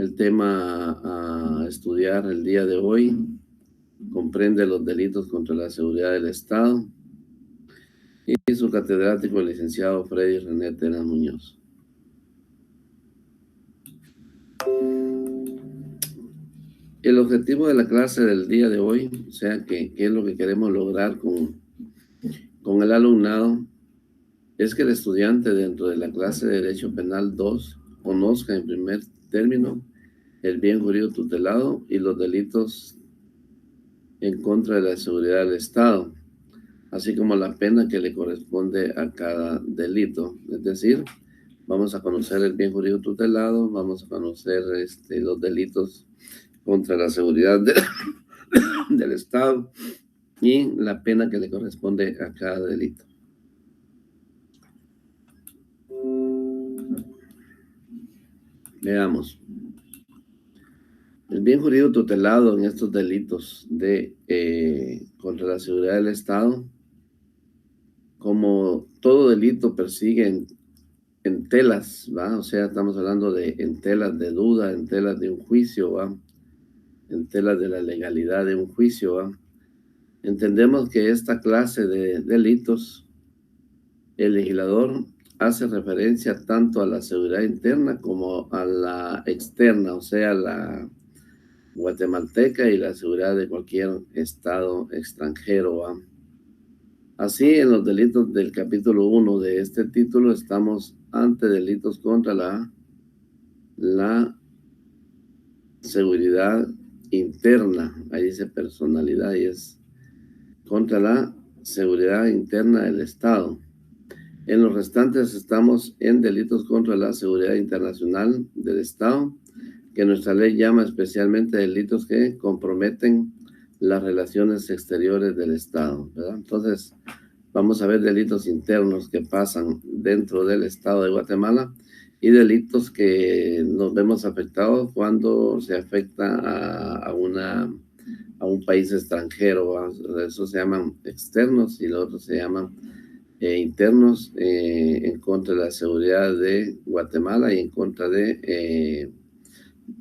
El tema a estudiar el día de hoy comprende los delitos contra la seguridad del Estado y su catedrático, el licenciado Freddy René Teras Muñoz. El objetivo de la clase del día de hoy, o sea, qué es lo que queremos lograr con el alumnado, es que el estudiante dentro de la clase de Derecho Penal 2 conozca en primer término el bien jurídico tutelado y los delitos en contra de la seguridad del Estado, así como la pena que le corresponde a cada delito. Es decir, vamos a conocer el bien jurídico tutelado, vamos a conocer los delitos contra la seguridad del Estado y la pena que le corresponde a cada delito. Veamos. El bien jurídico tutelado en estos delitos contra la seguridad del Estado, como todo delito persigue en telas, ¿va? O sea, estamos hablando de en telas de duda, en telas de un juicio, ¿va? En telas de la legalidad de un juicio, ¿va? Entendemos que esta clase de delitos, el legislador hace referencia tanto a la seguridad interna como a la externa, o sea, la guatemalteca y la seguridad de cualquier estado extranjero, ¿va? Así, en los delitos del capítulo 1 de este título, estamos ante delitos contra la seguridad interna. Ahí dice personalidad y es contra la seguridad interna del Estado. En los restantes estamos en delitos contra la seguridad internacional del Estado, que nuestra ley llama especialmente delitos que comprometen las relaciones exteriores del Estado, ¿verdad? Entonces, vamos a ver delitos internos que pasan dentro del Estado de Guatemala y delitos que nos vemos afectados cuando se afecta a un país extranjero. Eso se llaman externos y los otros se llaman internos, en contra de la seguridad de Guatemala y en contra de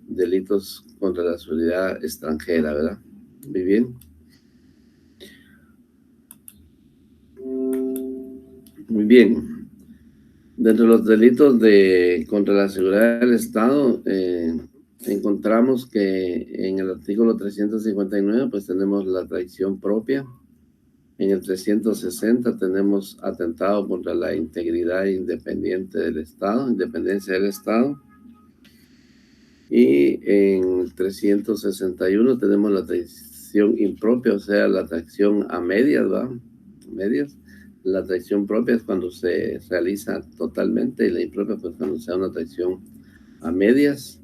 delitos contra la seguridad extranjera, ¿verdad? Muy bien. Muy bien. Dentro de los delitos contra la seguridad del Estado, encontramos que en el artículo 359, pues tenemos la traición propia. En el 360 tenemos atentado contra la integridad independiente del Estado, independencia del Estado. Y en el 361 tenemos la traición impropia, o sea, la traición a medias, ¿va? Medias. La traición propia es cuando se realiza totalmente y la impropia pues cuando sea una traición a medias.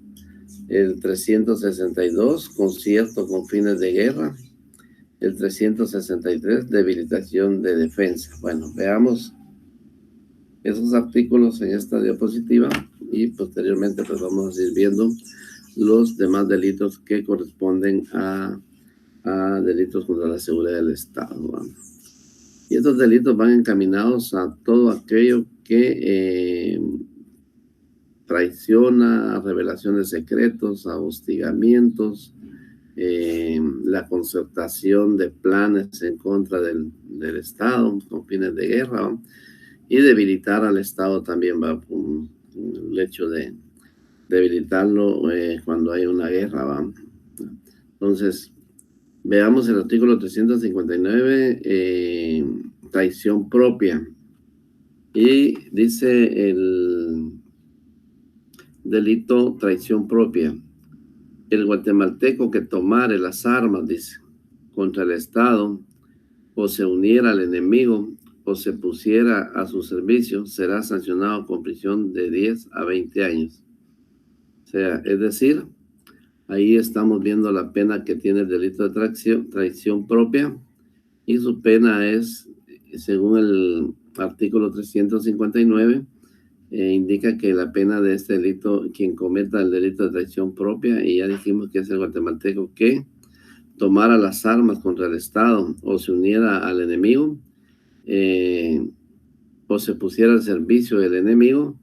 El 362, concierto con fines de guerra. El 363, debilitación de defensa. Bueno, veamos esos artículos en esta diapositiva y posteriormente pues vamos a ir viendo los demás delitos que corresponden a delitos contra la seguridad del Estado, ¿va? Y estos delitos van encaminados a todo aquello que traiciona, a revelación de secretos, a hostigamientos, la concertación de planes en contra del Estado con fines de guerra, ¿va? Y debilitar al Estado también, va, con el hecho de debilitarlo cuando hay una guerra, ¿va? Entonces, veamos el artículo 359, traición propia. Y dice el delito traición propia. El guatemalteco que tomare las armas, dice, contra el Estado, o se uniera al enemigo, o se pusiera a su servicio, será sancionado con prisión de 10 a 20 años. O sea, es decir, ahí estamos viendo la pena que tiene el delito de traición propia, y su pena es, según el artículo 359, indica que la pena de este delito, quien cometa el delito de traición propia, y ya dijimos que es el guatemalteco que tomara las armas contra el Estado, o se uniera al enemigo, o se pusiera al servicio del enemigo,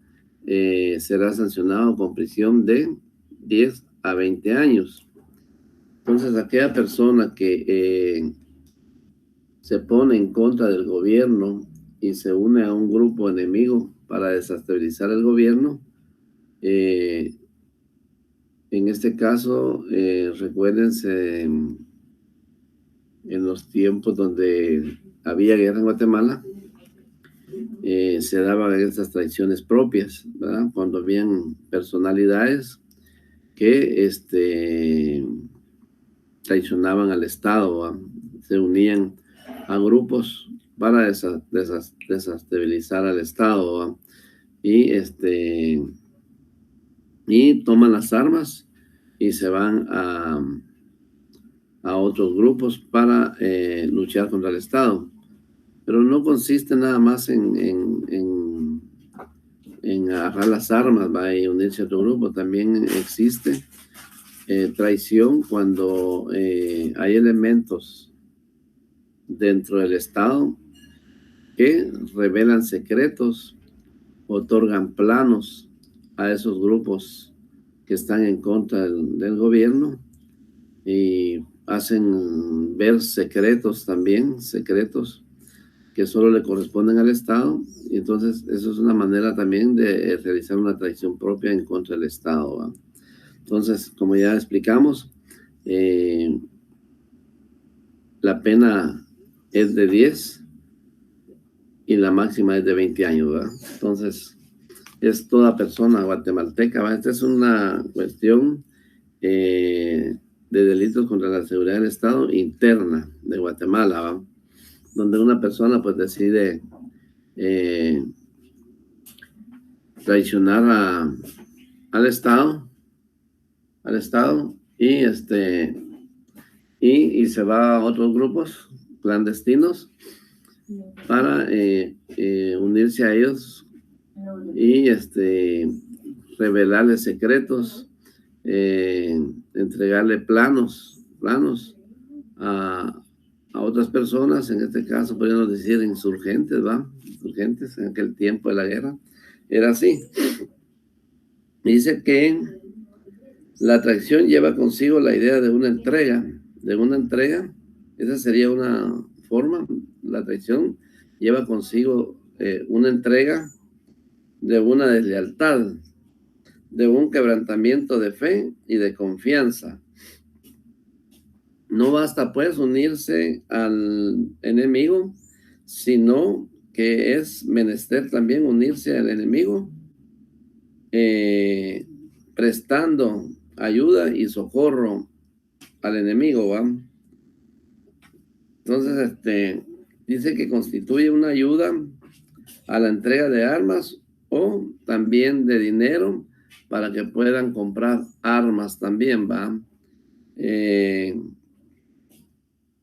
será sancionado con prisión de 10 a 20 años. Entonces, aquella persona que se pone en contra del gobierno y se une a un grupo enemigo para desestabilizar el gobierno, en este caso, recuérdense en los tiempos donde había guerra en Guatemala, se daban estas traiciones propias, ¿verdad? Cuando habían personalidades que traicionaban al Estado, ¿verdad? Se unían a grupos para desestabilizar al Estado, ¿verdad? Y toman las armas y se van a otros grupos para luchar contra el Estado. Pero no consiste nada más en agarrar las armas, ¿va? Y unirse a otro grupo. También existe traición cuando hay elementos dentro del Estado que revelan secretos, otorgan planos a esos grupos que están en contra del gobierno y hacen ver secretos también, secretos que solo le corresponden al Estado, y entonces eso es una manera también de realizar una traición propia en contra del Estado, ¿va? Entonces, como ya explicamos, la pena es de 10 y la máxima es de 20 años, ¿verdad? Entonces, es toda persona guatemalteca, ¿va? Esta es una cuestión de delitos contra la seguridad del Estado interna de Guatemala, ¿va? Donde una persona pues decide traicionar al Estado y se va a otros grupos clandestinos para unirse a ellos y revelarles secretos, entregarle planos a otras personas, en este caso podríamos decir insurgentes, ¿va? Insurgentes en aquel tiempo de la guerra, era así. Dice que la traición lleva consigo la idea de una entrega, esa sería una forma. La traición lleva consigo una entrega de una deslealtad, de un quebrantamiento de fe y de confianza. No basta pues unirse al enemigo, sino que es menester también unirse al enemigo, prestando ayuda y socorro al enemigo, ¿va? Entonces, dice que constituye una ayuda a la entrega de armas o también de dinero para que puedan comprar armas también, ¿va?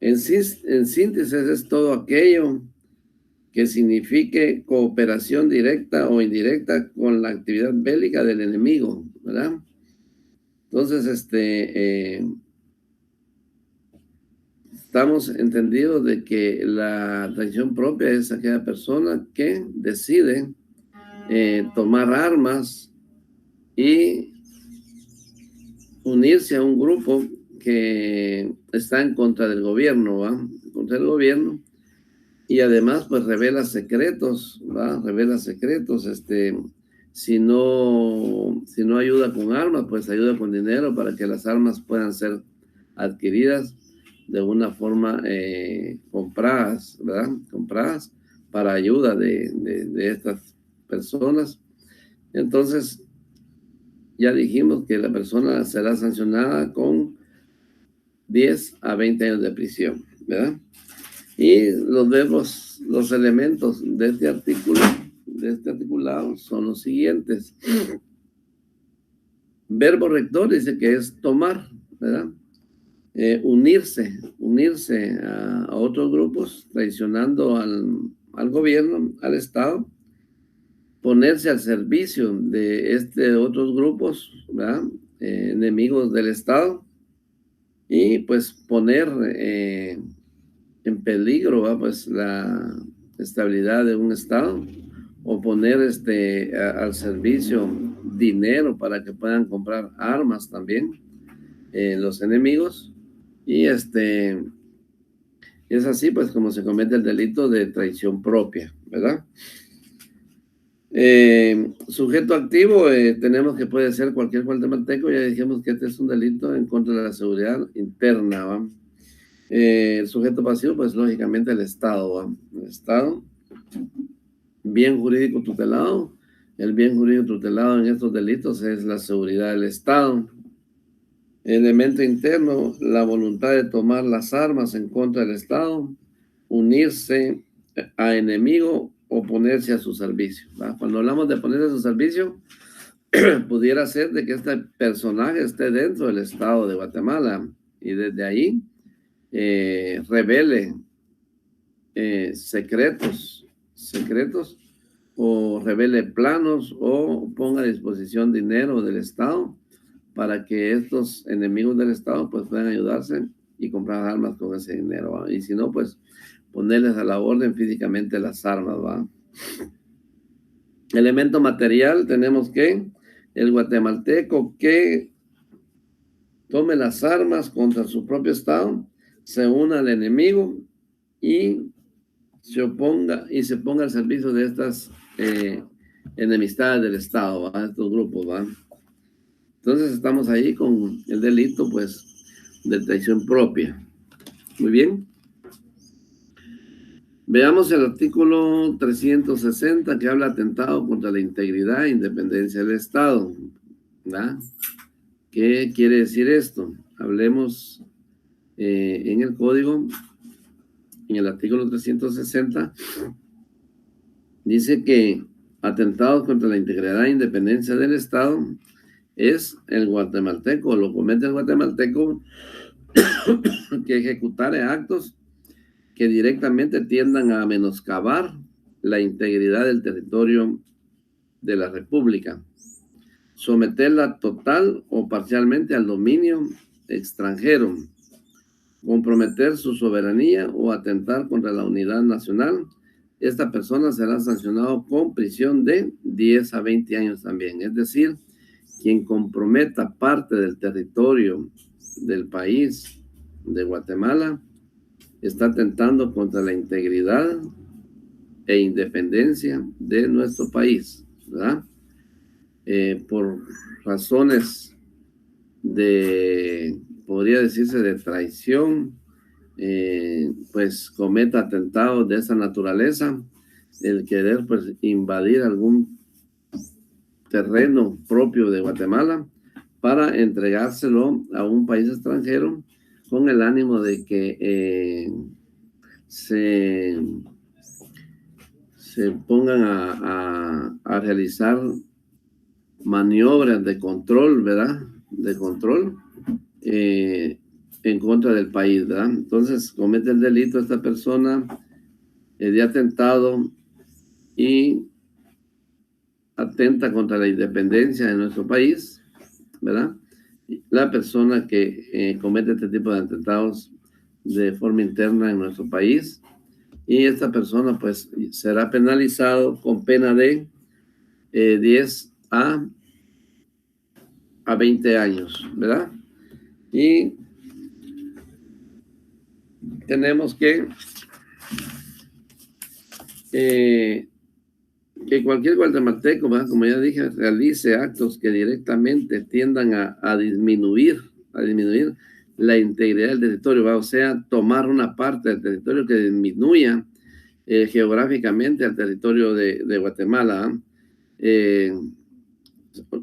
En síntesis es todo aquello que signifique cooperación directa o indirecta con la actividad bélica del enemigo, ¿verdad? Entonces, estamos entendidos de que la traición propia es aquella persona que decide tomar armas y unirse a un grupo que está en contra del gobierno, ¿va? Contra el gobierno, y además pues revela secretos, ¿va? Revela secretos, si no ayuda con armas, pues ayuda con dinero para que las armas puedan ser adquiridas de una forma compradas, ¿verdad? Compradas para ayuda de estas personas. Entonces, ya dijimos que la persona será sancionada con 10 a 20 años de prisión, ¿verdad? Y los elementos de este articulado son los siguientes. Verbo rector dice que es tomar, ¿verdad? Unirse a otros grupos, traicionando al gobierno, al Estado, ponerse al servicio de otros grupos, ¿verdad? Enemigos del Estado, y pues poner en peligro, ¿va? Pues la estabilidad de un Estado, o poner al servicio dinero para que puedan comprar armas también los enemigos. Y es así pues como se comete el delito de traición propia, ¿verdad? Sujeto activo, tenemos que puede ser cualquier guatemalteco. Ya dijimos que este es un delito en contra de la seguridad interna, ¿va? El sujeto pasivo, pues lógicamente el Estado, ¿va? El Estado, bien jurídico tutelado. El bien jurídico tutelado en estos delitos es la seguridad del Estado. Elemento interno, la voluntad de tomar las armas en contra del Estado, unirse a enemigo o ponerse a su servicio, ¿va? Cuando hablamos de ponerse a su servicio, pudiera ser de que este personaje esté dentro del Estado de Guatemala y desde ahí revele secretos o revele planos o ponga a disposición dinero del Estado para que estos enemigos del Estado pues puedan ayudarse y comprar armas con ese dinero, ¿va? Y si no, pues ponerles a la orden físicamente las armas, ¿va? Elemento material, tenemos que el guatemalteco que tome las armas contra su propio Estado, se una al enemigo y se ponga al servicio de estas enemistades del Estado, ¿va? Estos grupos, ¿va? Entonces estamos ahí con el delito, pues, de traición propia. Muy bien. Veamos el artículo 360 que habla atentado contra la integridad e independencia del Estado, ¿verdad? ¿Qué quiere decir esto? Hablemos en el código, en el artículo 360, dice que atentados contra la integridad e independencia del Estado es el guatemalteco, lo comete el guatemalteco que ejecutare actos que directamente tiendan a menoscabar la integridad del territorio de la República, someterla total o parcialmente al dominio extranjero, comprometer su soberanía o atentar contra la unidad nacional. Esta persona será sancionado con prisión de 10 a 20 años también. Es decir, quien comprometa parte del territorio del país de Guatemala está atentando contra la integridad e independencia de nuestro país, ¿verdad? Por razones de, podría decirse, de traición, pues cometa atentados de esa naturaleza, el querer pues invadir algún terreno propio de Guatemala para entregárselo a un país extranjero con el ánimo de que se pongan a realizar maniobras de control, ¿verdad? De control en contra del país, ¿verdad? Entonces comete el delito esta persona de atentado y atenta contra la independencia de nuestro país, ¿verdad? La persona que comete este tipo de atentados de forma interna en nuestro país, y esta persona pues será penalizado con pena de 10 a 20 años, ¿verdad? Y tenemos que cualquier guatemalteco, ¿verdad?, como ya dije, realice actos que directamente tiendan a disminuir la integridad del territorio, ¿verdad? O sea, tomar una parte del territorio que disminuya geográficamente al territorio de Guatemala,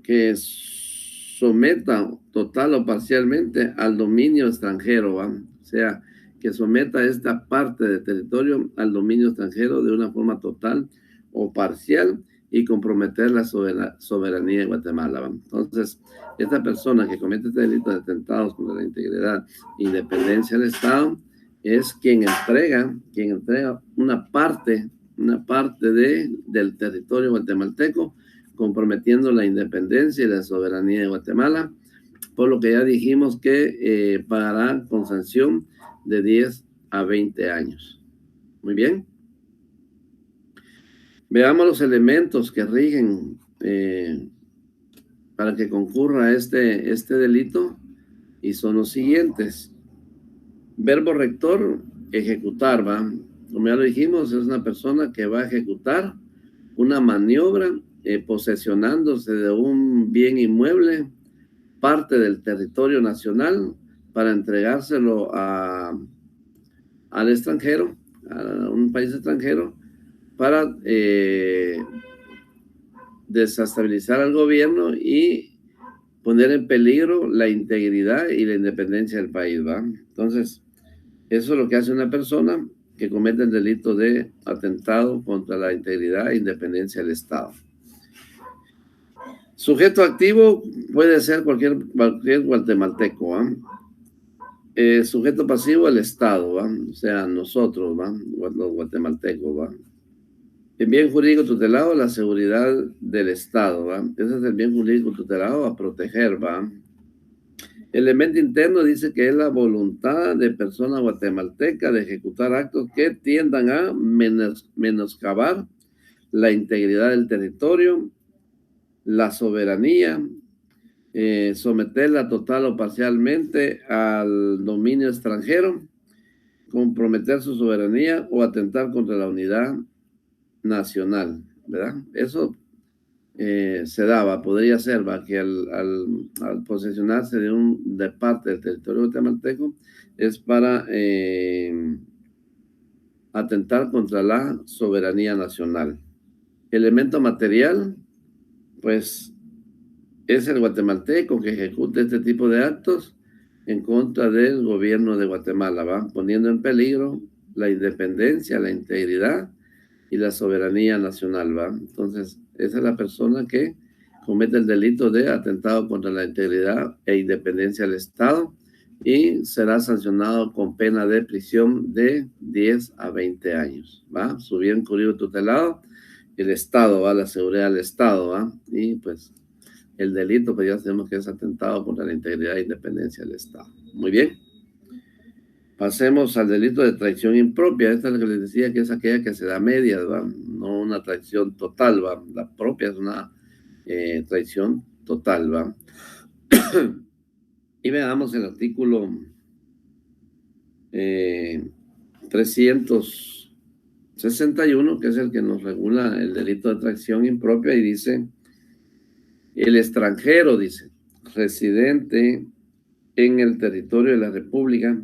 que someta total o parcialmente al dominio extranjero, ¿va? O sea, que someta esta parte del territorio al dominio extranjero de una forma total o parcial y comprometer la soberanía de Guatemala, ¿va? Entonces, esta persona que comete este delito de atentados contra la integridad e independencia del Estado es quien entrega una parte del territorio guatemalteco, comprometiendo la independencia y la soberanía de Guatemala, por lo que ya dijimos que pagará con sanción de 10 a 20 años. Muy bien. Veamos los elementos que rigen para que concurra este delito, y son los siguientes. Verbo rector, ejecutar, ¿va? Como ya lo dijimos, es una persona que va a ejecutar una maniobra posesionándose de un bien inmueble, parte del territorio nacional, para entregárselo al extranjero, a un país extranjero, para desestabilizar al gobierno y poner en peligro la integridad y la independencia del país, ¿va? Entonces, eso es lo que hace una persona que comete el delito de atentado contra la integridad e independencia del Estado. Sujeto activo puede ser cualquier guatemalteco, ¿va? Sujeto pasivo, el Estado, ¿va? O sea, nosotros, ¿va? Los guatemaltecos, ¿va? El bien jurídico tutelado, la seguridad del Estado, ¿va? Ese es el bien jurídico tutelado a proteger, ¿va? El elemento interno dice que es la voluntad de persona guatemalteca de ejecutar actos que tiendan a menoscabar la integridad del territorio, la soberanía, someterla total o parcialmente al dominio extranjero, comprometer su soberanía o atentar contra la unidad nacional, ¿verdad? Eso se daba, podría ser, ¿va? Que al posesionarse de parte del territorio guatemalteco es para atentar contra la soberanía nacional. Elemento material, pues es el guatemalteco que ejecuta este tipo de actos en contra del gobierno de Guatemala, ¿va? Poniendo en peligro la independencia, la integridad y la soberanía nacional, ¿va? Entonces, esa es la persona que comete el delito de atentado contra la integridad e independencia del Estado y será sancionado con pena de prisión de 10 a 20 años, ¿va? Su bien jurídico tutelado, el Estado, ¿va? La seguridad del Estado, ¿va? Y pues el delito, pues ya sabemos que es atentado contra la integridad e independencia del Estado. Muy bien. Pasemos al delito de traición impropia. Esta es la que les decía, que es aquella que se da a medias, ¿va? No una traición total, ¿va? La propia es una traición total, ¿va? Y veamos el artículo 361, que es el que nos regula el delito de traición impropia, y dice, el extranjero, dice, residente en el territorio de la República,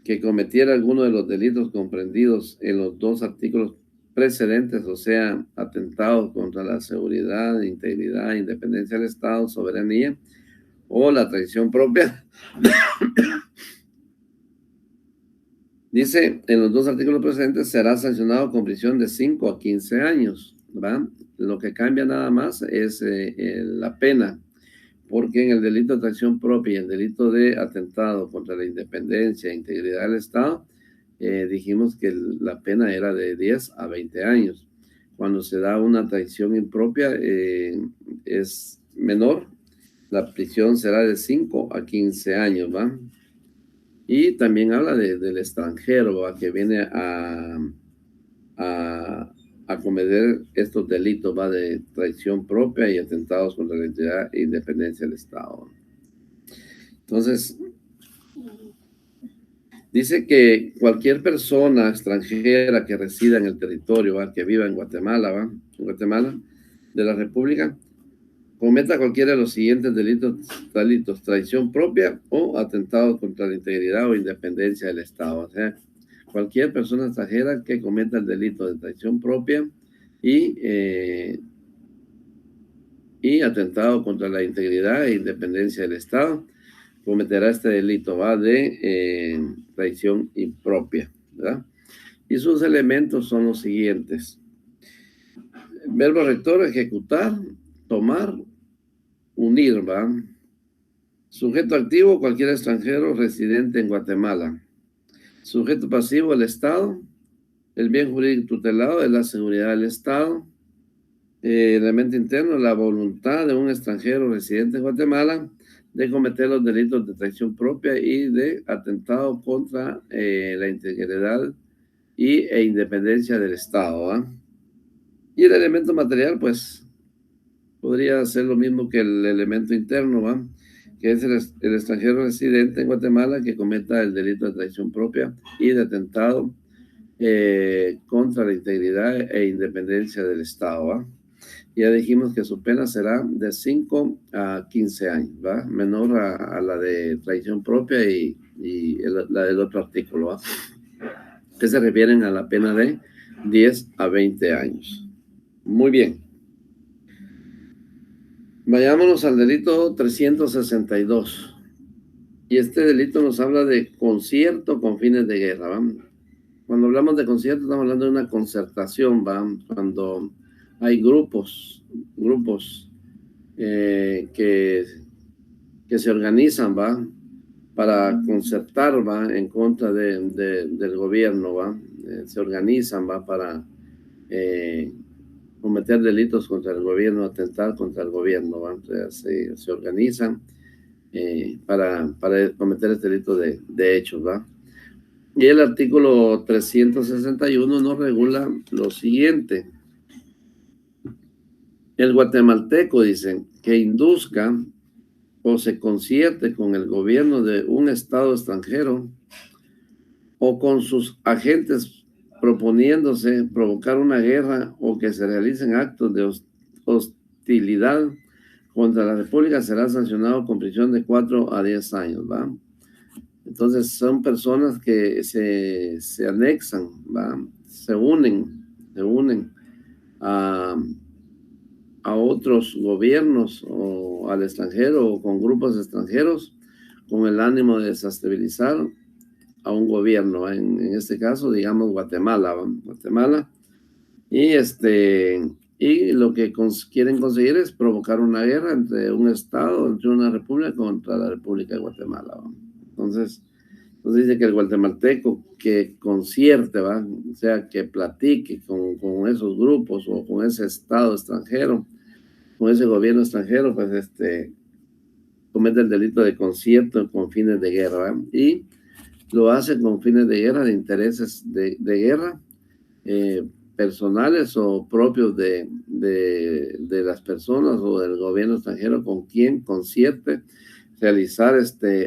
que cometiera alguno de los delitos comprendidos en los dos artículos precedentes, o sea, atentados contra la seguridad, integridad, independencia del Estado, soberanía, o la traición propia. Dice, en los dos artículos precedentes será sancionado con prisión de 5 a 15 años, ¿va? Lo que cambia nada más es la pena, porque en el delito de traición propia y el delito de atentado contra la independencia e integridad del Estado, dijimos que la pena era de 10 a 20 años. Cuando se da una traición impropia, es menor, la prisión será de 5 a 15 años, ¿va? Y también habla del extranjero, ¿va? Que viene a cometer estos delitos, ¿va? De traición propia y atentados contra la integridad e independencia del Estado. Entonces, dice que cualquier persona extranjera que resida en el territorio, ¿va? Que viva en Guatemala, ¿va? En Guatemala, de la República, cometa cualquiera de los siguientes delitos, traición propia o atentado contra la integridad o independencia del Estado. O sea, cualquier persona extranjera que cometa el delito de traición propia y atentado contra la integridad e independencia del Estado, cometerá este delito, ¿va? De traición impropia, ¿verdad? Y sus elementos son los siguientes. Verbo rector, ejecutar, tomar, unir, ¿va? Sujeto activo, cualquier extranjero residente en Guatemala. Sujeto pasivo, el Estado. El bien jurídico tutelado es la seguridad del Estado. Elemento interno, la voluntad de un extranjero residente en Guatemala de cometer los delitos de traición propia y de atentado contra la integridad e independencia del Estado, ¿va? Y el elemento material, pues, podría ser lo mismo que el elemento interno, ¿va? Que es el extranjero residente en Guatemala que cometa el delito de traición propia y de atentado contra la integridad e independencia del Estado, ¿va? Ya dijimos que su pena será de 5 a 15 años, ¿va? Menor a la de traición propia y la del otro artículo, ¿va? Que se refieren a la pena de 10 a 20 años. Muy bien. Vayámonos al delito 362. Y este delito nos habla de concierto con fines de guerra, ¿va? Cuando hablamos de concierto, estamos hablando de una concertación, ¿va? Cuando hay grupos que se organizan, ¿va? Para concertar, ¿va? En contra del gobierno, ¿va? Se organizan, ¿va? Para cometer delitos contra el gobierno, atentar contra el gobierno, ¿va? O sea, se organizan para cometer este delito de hechos, ¿va? Y el artículo 361 nos regula lo siguiente. El guatemalteco, dicen, que induzca o se concierte con el gobierno de un estado extranjero o con sus agentes proponiéndose provocar una guerra o que se realicen actos de hostilidad contra la República será sancionado con prisión de 4 a 10 años, ¿va? Entonces son personas que se anexan, ¿va? Se unen a, a otros gobiernos o al extranjero o con grupos extranjeros con el ánimo de desestabilizar a un gobierno, en este caso, digamos, Guatemala, ¿va? Guatemala, y y lo que quieren conseguir es provocar una guerra entre un estado, entre una república contra la República de Guatemala, ¿va? Entonces dice que el guatemalteco que concierte, ¿va? O sea, que platique con esos grupos o con ese estado extranjero, con ese gobierno extranjero, pues comete el delito de concierto con fines de guerra, ¿va? Y lo hace con fines de guerra, de intereses de guerra, personales o propios de las personas o del gobierno extranjero con quien concierte realizar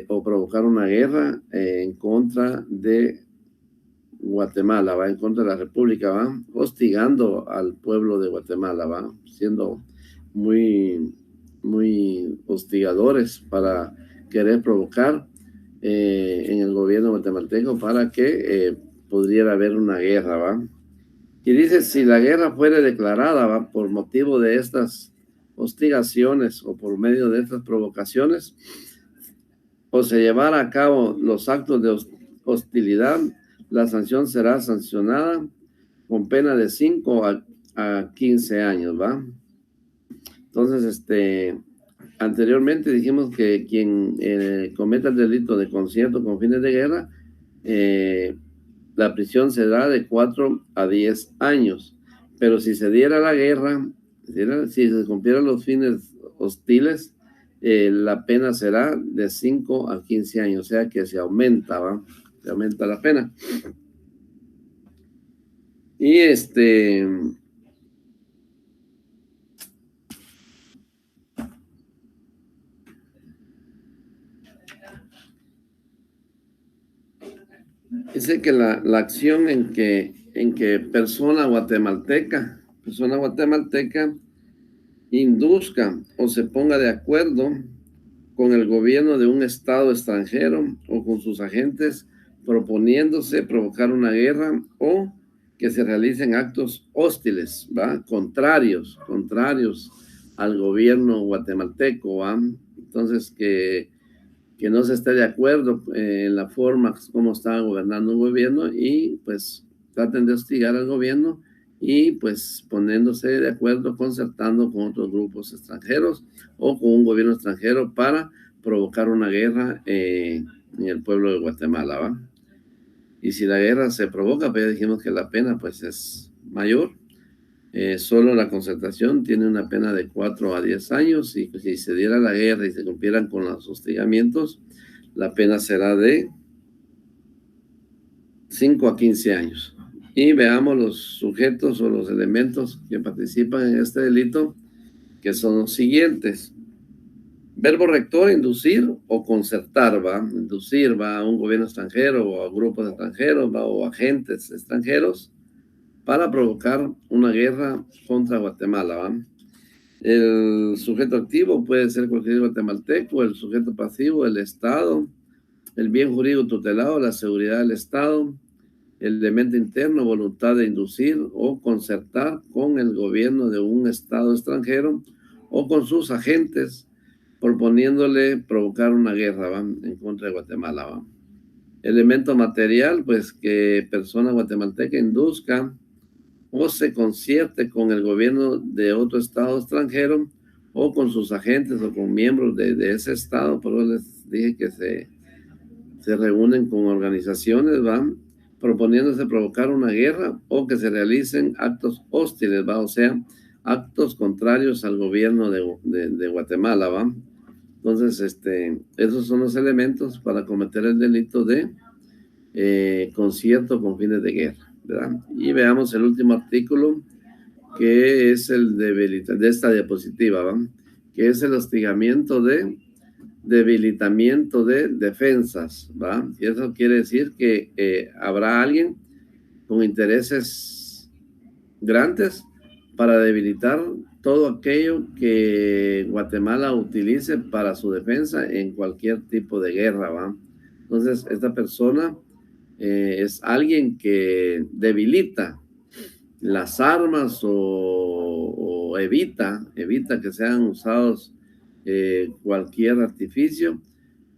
o provocar una guerra en contra de Guatemala, va en contra de la República, va hostigando al pueblo de Guatemala, va siendo muy hostigadores para querer provocar en el gobierno guatemalteco para que pudiera haber una guerra, va. Y dice, si la guerra fuera declarada, va, por motivo de estas hostigaciones o por medio de estas provocaciones, o se llevara a cabo los actos de hostilidad, la sanción será sancionada con pena de 5 a 15 años, ¿va? Entonces, anteriormente dijimos que quien cometa el delito de concierto con fines de guerra, la prisión será de 4 a 10 años. Pero si se diera la guerra, si se cumplieran los fines hostiles, la pena será de 5 a 15 años, o sea que se aumenta, ¿va? Se aumenta la pena. Y dice que la acción en que persona guatemalteca induzca o se ponga de acuerdo con el gobierno de un estado extranjero o con sus agentes proponiéndose provocar una guerra o que se realicen actos hostiles, ¿va? Contrarios al gobierno guatemalteco, ¿va? Entonces que no se esté de acuerdo en la forma como está gobernando un gobierno y pues traten de hostigar al gobierno y pues poniéndose de acuerdo, concertando con otros grupos extranjeros o con un gobierno extranjero para provocar una guerra en el pueblo de Guatemala, ¿va? Y si la guerra se provoca, pues ya dijimos que la pena pues es mayor. Solo la concertación tiene una pena de 4 a 10 años y si se diera la guerra y se cumplieran con los hostigamientos, la pena será de 5 a 15 años. Y veamos los sujetos o los elementos que participan en este delito, que son los siguientes. Verbo rector, inducir o concertar, ¿va? Inducir, va, a un gobierno extranjero o a grupos extranjeros, ¿va? O agentes extranjeros para provocar una guerra contra Guatemala, ¿va? El sujeto activo puede ser cualquier guatemalteco, el sujeto pasivo, el Estado, el bien jurídico tutelado, la seguridad del Estado, el elemento interno, voluntad de inducir o concertar con el gobierno de un Estado extranjero o con sus agentes, proponiéndole provocar una guerra, ¿va? En contra de Guatemala, ¿va? Elemento material, pues que persona guatemalteca induzca o se concierte con el gobierno de otro Estado extranjero o con sus agentes o con miembros de ese Estado. Por eso les dije que se reúnen con organizaciones, ¿va? Proponiéndose provocar una guerra o que se realicen actos hostiles, ¿va? O sea, actos contrarios al gobierno de Guatemala, ¿va? Entonces, esos son los elementos para cometer el delito de concierto con fines de guerra, ¿verdad? Y veamos el último artículo, que es el de esta diapositiva, ¿va? Que es el hostigamiento de debilitamiento de defensas, ¿va? Y eso quiere decir que habrá alguien con intereses grandes para debilitar todo aquello que Guatemala utilice para su defensa en cualquier tipo de guerra, ¿va? Entonces, esta persona es alguien que debilita las armas o evita que sean usados cualquier artificio,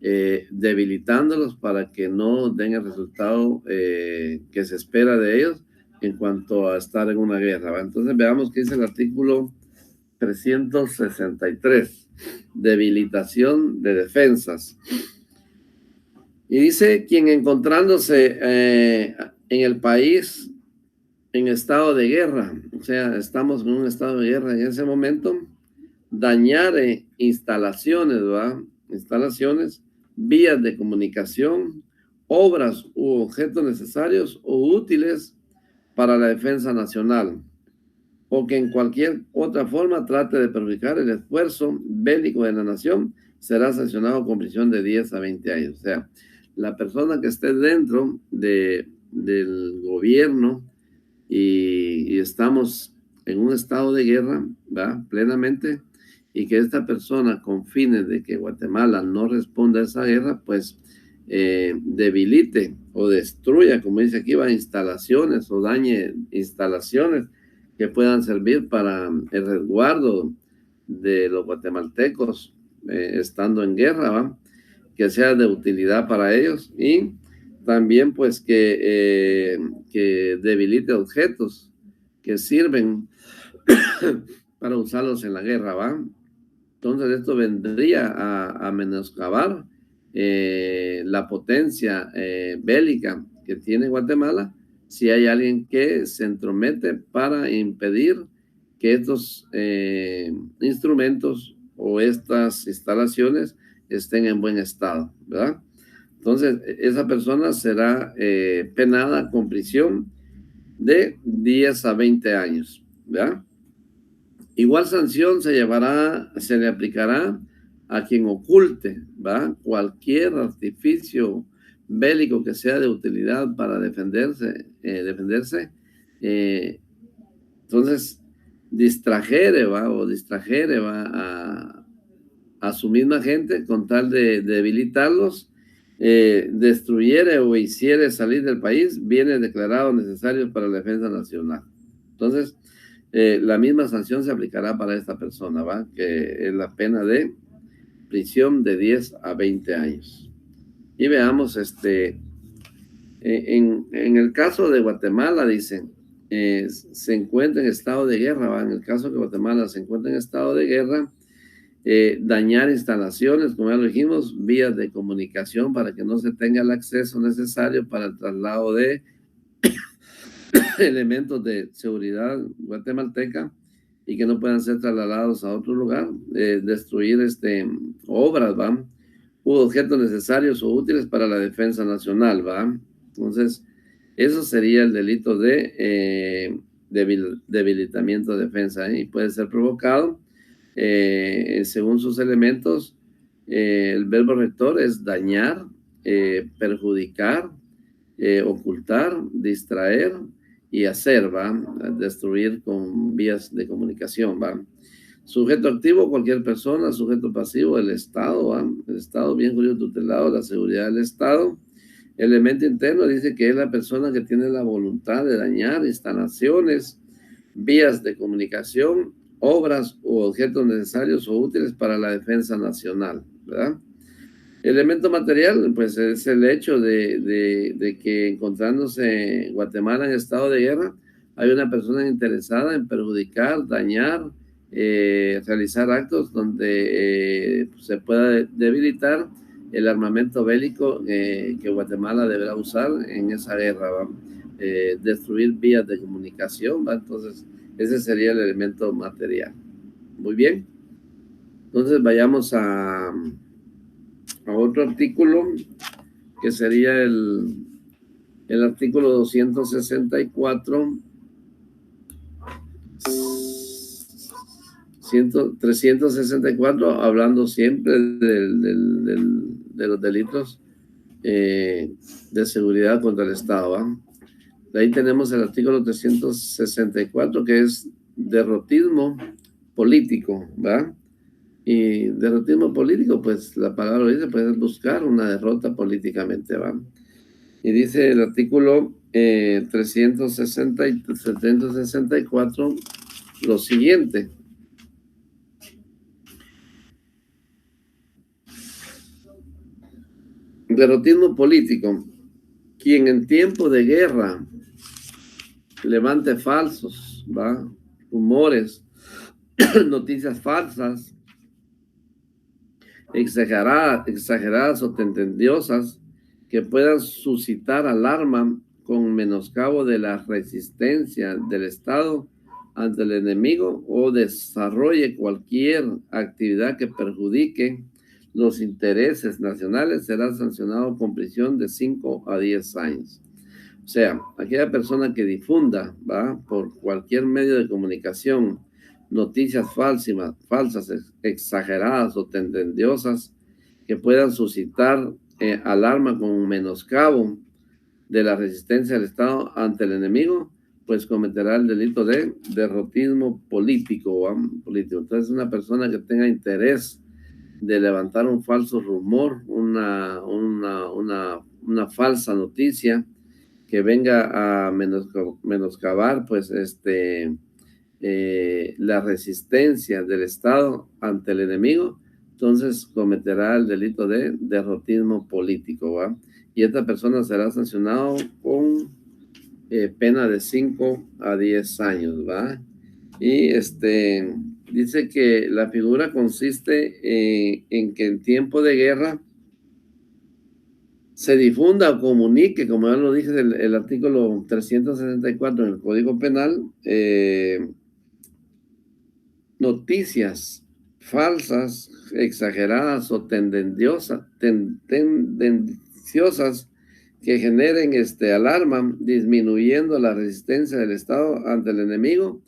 debilitándolos para que no den el resultado que se espera de ellos en cuanto a estar en una guerra, ¿va? Entonces veamos qué dice el artículo 363, debilitación de defensas. Y dice, quien encontrándose en el país en estado de guerra, o sea, estamos en un estado de guerra en ese momento, dañar instalaciones, ¿va? Instalaciones, vías de comunicación, obras u objetos necesarios o útiles para la defensa nacional, o que en cualquier otra forma trate de perjudicar el esfuerzo bélico de la nación, será sancionado con prisión de 10 a 20 años. O sea, la persona que esté dentro del gobierno y estamos en un estado de guerra, ¿va? Plenamente, y que esta persona con fines de que Guatemala no responda a esa guerra, pues debilite o destruya, como dice aquí, va, instalaciones o dañe instalaciones que puedan servir para el resguardo de los guatemaltecos estando en guerra, ¿va? Que sea de utilidad para ellos, y también pues que debilite objetos que sirven para usarlos en la guerra, ¿va? Entonces esto vendría a menoscabar la potencia bélica que tiene Guatemala si hay alguien que se entromete para impedir que estos instrumentos o estas instalaciones estén en buen estado, ¿verdad? Entonces, esa persona será penada con prisión de 10 a 20 años, ¿verdad? Igual sanción se le aplicará a quien oculte, ¿va? Cualquier artificio bélico que sea de utilidad para defenderse. Entonces, distrajere, ¿va? O distrajere, ¿va? A su misma gente con tal de debilitarlos, destruyere o hiciere salir del país bienes declarados necesarios para la defensa nacional. Entonces, la misma sanción se aplicará para esta persona, ¿va? Que es la pena de prisión de 10 a 20 años. Y veamos, en el caso de Guatemala, dicen, se encuentra en estado de guerra, ¿va? En el caso que Guatemala se encuentra en estado de guerra, dañar instalaciones, como ya lo dijimos, vías de comunicación para que no se tenga el acceso necesario para el traslado de elementos de seguridad guatemalteca y que no puedan ser trasladados a otro lugar, destruir obras, ¿va? U objetos necesarios o útiles para la defensa nacional, ¿va? Entonces, eso sería el delito de debilitamiento de defensa, y puede ser provocado según sus elementos, el verbo rector es dañar, perjudicar, ocultar, distraer y hacer, ¿va? Destruir con vías de comunicación, ¿va? Sujeto activo, cualquier persona. Sujeto pasivo, el Estado, ¿va? El Estado, bien jurídico tutelado, la seguridad del Estado. Elemento interno dice que es la persona que tiene la voluntad de dañar instalaciones, vías de comunicación, obras u objetos necesarios o útiles para la defensa nacional, ¿verdad? Elemento material, pues es el hecho de que encontrándose Guatemala en estado de guerra, hay una persona interesada en perjudicar, dañar, realizar actos donde se pueda debilitar el armamento bélico que Guatemala deberá usar en esa guerra, ¿va? Destruir vías de comunicación, ¿va? Entonces, ese sería el elemento material. Muy bien. Entonces, vayamos a otro artículo, que sería el artículo 264, 364, hablando siempre de los delitos de seguridad contra el Estado, ¿va? De ahí tenemos el artículo 364, que es derrotismo político, ¿va? Y derrotismo político, pues la palabra dice, pues es buscar una derrota políticamente, ¿va? Y dice el artículo 364 lo siguiente. Derrotismo político. Quien en tiempo de guerra levante falsos, ¿va? Rumores, noticias falsas, exageradas o tendenciosas que puedan suscitar alarma con menoscabo de la resistencia del Estado ante el enemigo o desarrolle cualquier actividad que perjudique los intereses nacionales, será sancionado con prisión de 5 a 10 años. O sea, aquella persona que difunda, ¿va?, por cualquier medio de comunicación, noticias falsas, exageradas o tendenciosas que puedan suscitar alarma con menoscabo de la resistencia del Estado ante el enemigo, pues cometerá el delito de derrotismo político, político. Entonces, una persona que tenga interés de levantar un falso rumor, una falsa noticia que venga a menoscabar, pues, la resistencia del Estado ante el enemigo, entonces cometerá el delito de derrotismo político, ¿va? Y esta persona será sancionado con pena de 5 a 10 años, ¿va? Y dice que la figura consiste en que en tiempo de guerra se difunda o comunique, como ya lo dije el artículo 364 en el Código Penal, noticias falsas, exageradas o tendenciosas que generen alarma, disminuyendo la resistencia del Estado ante el enemigo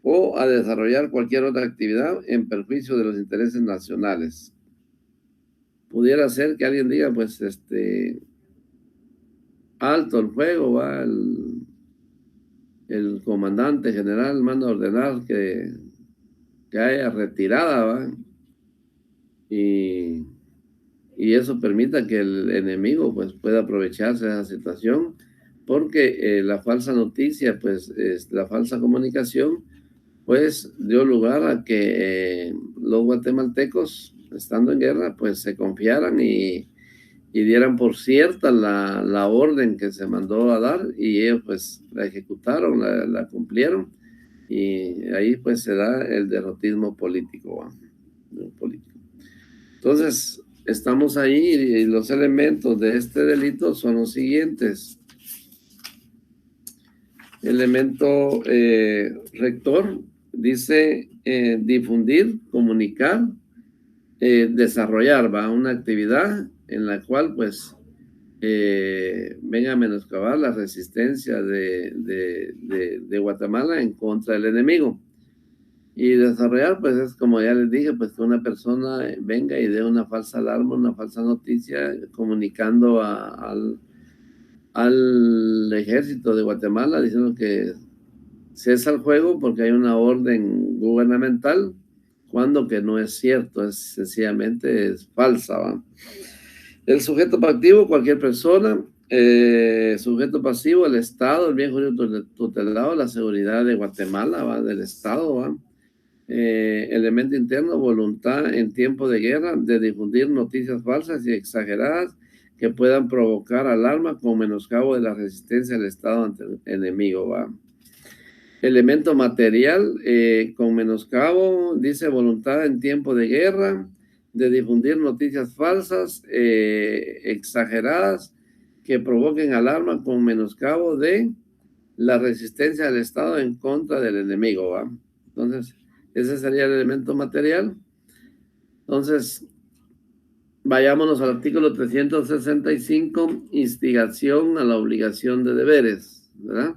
o a desarrollar cualquier otra actividad en perjuicio de los intereses nacionales. Pudiera ser que alguien diga, pues, alto el fuego, va, el comandante general manda a ordenar que haya retirada, ¿va? Y eso permita que el enemigo pues pueda aprovecharse de esa situación, porque la falsa noticia, pues la falsa comunicación, pues dio lugar a que los guatemaltecos, estando en guerra, pues se confiaran y dieran por cierta la orden que se mandó a dar, y ellos pues la ejecutaron, la cumplieron, y ahí pues se da el derrotismo político, político. Entonces, estamos ahí y los elementos de este delito son los siguientes. Elemento rector dice difundir, comunicar, desarrollar, ¿va?, una actividad en la cual pues venga a menoscabar la resistencia de Guatemala en contra del enemigo. Y desarrollar, pues es como ya les dije, pues que una persona venga y dé una falsa alarma, una falsa noticia, comunicando al ejército de Guatemala, diciendo que cesa el juego porque hay una orden gubernamental, cuando que no es cierto, es sencillamente es falsa, ¿va? El sujeto activo, cualquier persona. Sujeto pasivo, el Estado, el bien jurídico tutelado, la seguridad de Guatemala, ¿va? Del Estado, ¿va? Elemento interno, voluntad en tiempo de guerra de difundir noticias falsas y exageradas que puedan provocar alarma con menoscabo de la resistencia del Estado ante el enemigo, ¿va? Elemento material, con menoscabo, dice voluntad en tiempo de guerra, de difundir noticias falsas, exageradas, que provoquen alarma con menoscabo de la resistencia del Estado en contra del enemigo, ¿va? Entonces, ese sería el elemento material. Entonces, vayámonos al artículo 365, instigación a la obligación de deberes, ¿verdad?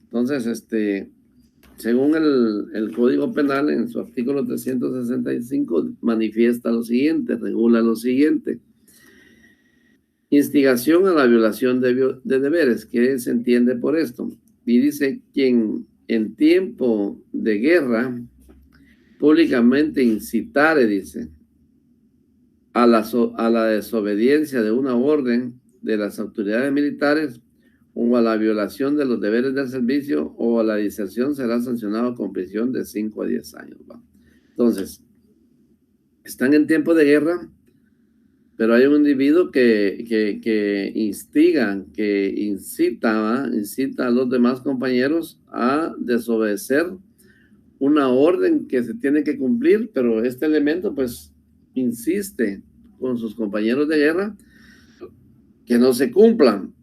Entonces, según el Código Penal, en su artículo 365, manifiesta lo siguiente, regula lo siguiente. Instigación a la violación de deberes. ¿Qué se entiende por esto? Y dice, quien en tiempo de guerra públicamente incitare, dice, a la desobediencia de una orden de las autoridades militares o a la violación de los deberes del servicio o a la diserción, será sancionado con prisión de 5 a 10 años. ¿Va? Entonces, están en tiempo de guerra, pero hay un individuo que instiga, que incita a los demás compañeros a desobedecer una orden que se tiene que cumplir, pero este elemento pues insiste con sus compañeros de guerra que no se cumplan,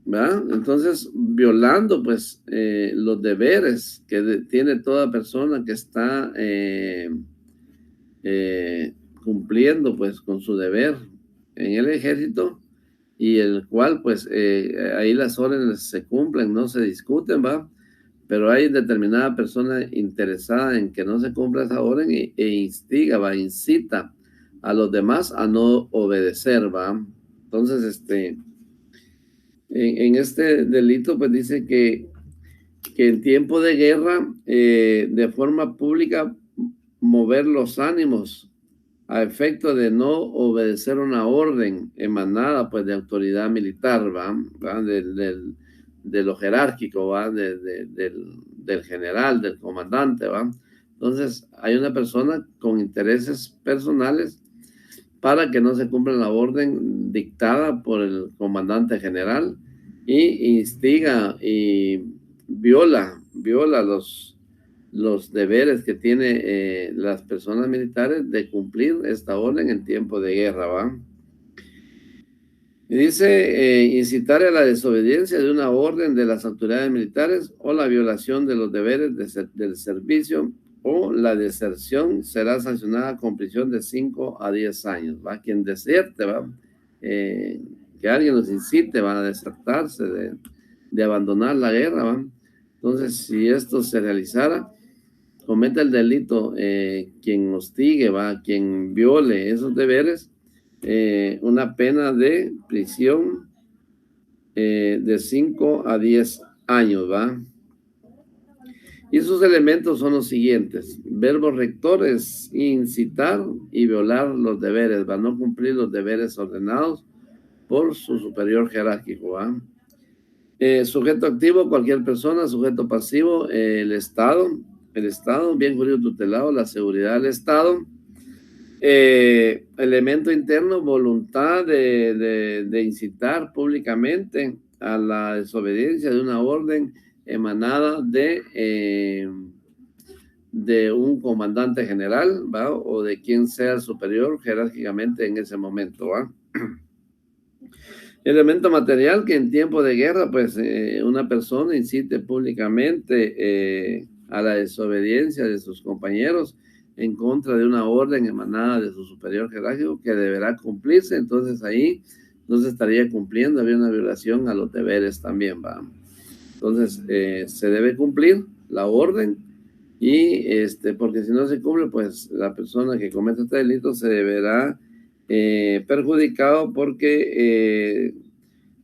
¿verdad? Entonces, violando pues los deberes que tiene toda persona que está cumpliendo pues con su deber en el ejército, y el cual pues ahí las órdenes se cumplen, no se discuten, ¿va? Pero hay determinada persona interesada en que no se cumpla esa orden e instiga, ¿va? Incita a los demás a no obedecer, ¿va? Entonces, en este delito pues dice que en tiempo de guerra, de forma pública, mover los ánimos a efecto de no obedecer una orden emanada pues de autoridad militar, ¿va? De lo jerárquico, ¿va? Del general, del comandante, ¿va? Entonces hay una persona con intereses personales para que no se cumpla la orden dictada por el comandante general, y instiga y viola los deberes que tiene las personas militares de cumplir esta orden en tiempo de guerra, ¿va? Y dice, incitar a la desobediencia de una orden de las autoridades militares o la violación de los deberes del servicio o la deserción será sancionada con prisión de 5 a 10 años, ¿va? Quien deserte, ¿va? Que alguien los incite, va a desertarse de abandonar la guerra, ¿va? Entonces, si esto se realizara, cometa el delito quien hostigue, ¿va? Quien viole esos deberes, una pena de prisión de 5 a 10 años, ¿va? Y sus elementos son los siguientes: verbos rectores, incitar y violar los deberes, ¿va? No cumplir los deberes ordenados por su superior jerárquico, ¿va? Sujeto activo, cualquier persona. Sujeto pasivo, el Estado, bien jurídico tutelado, la seguridad del Estado. Elemento interno, voluntad de incitar públicamente a la desobediencia de una orden emanada de un comandante general, ¿va? O de quien sea el superior jerárquicamente en ese momento, ¿va? Elemento material, que en tiempo de guerra, pues una persona incite públicamente a la desobediencia de sus compañeros en contra de una orden emanada de su superior jerárquico que deberá cumplirse. Entonces ahí no se estaría cumpliendo, había una violación a los deberes también, ¿va? Entonces se debe cumplir la orden Y porque si no se cumple, pues la persona que comete este delito se verá perjudicado porque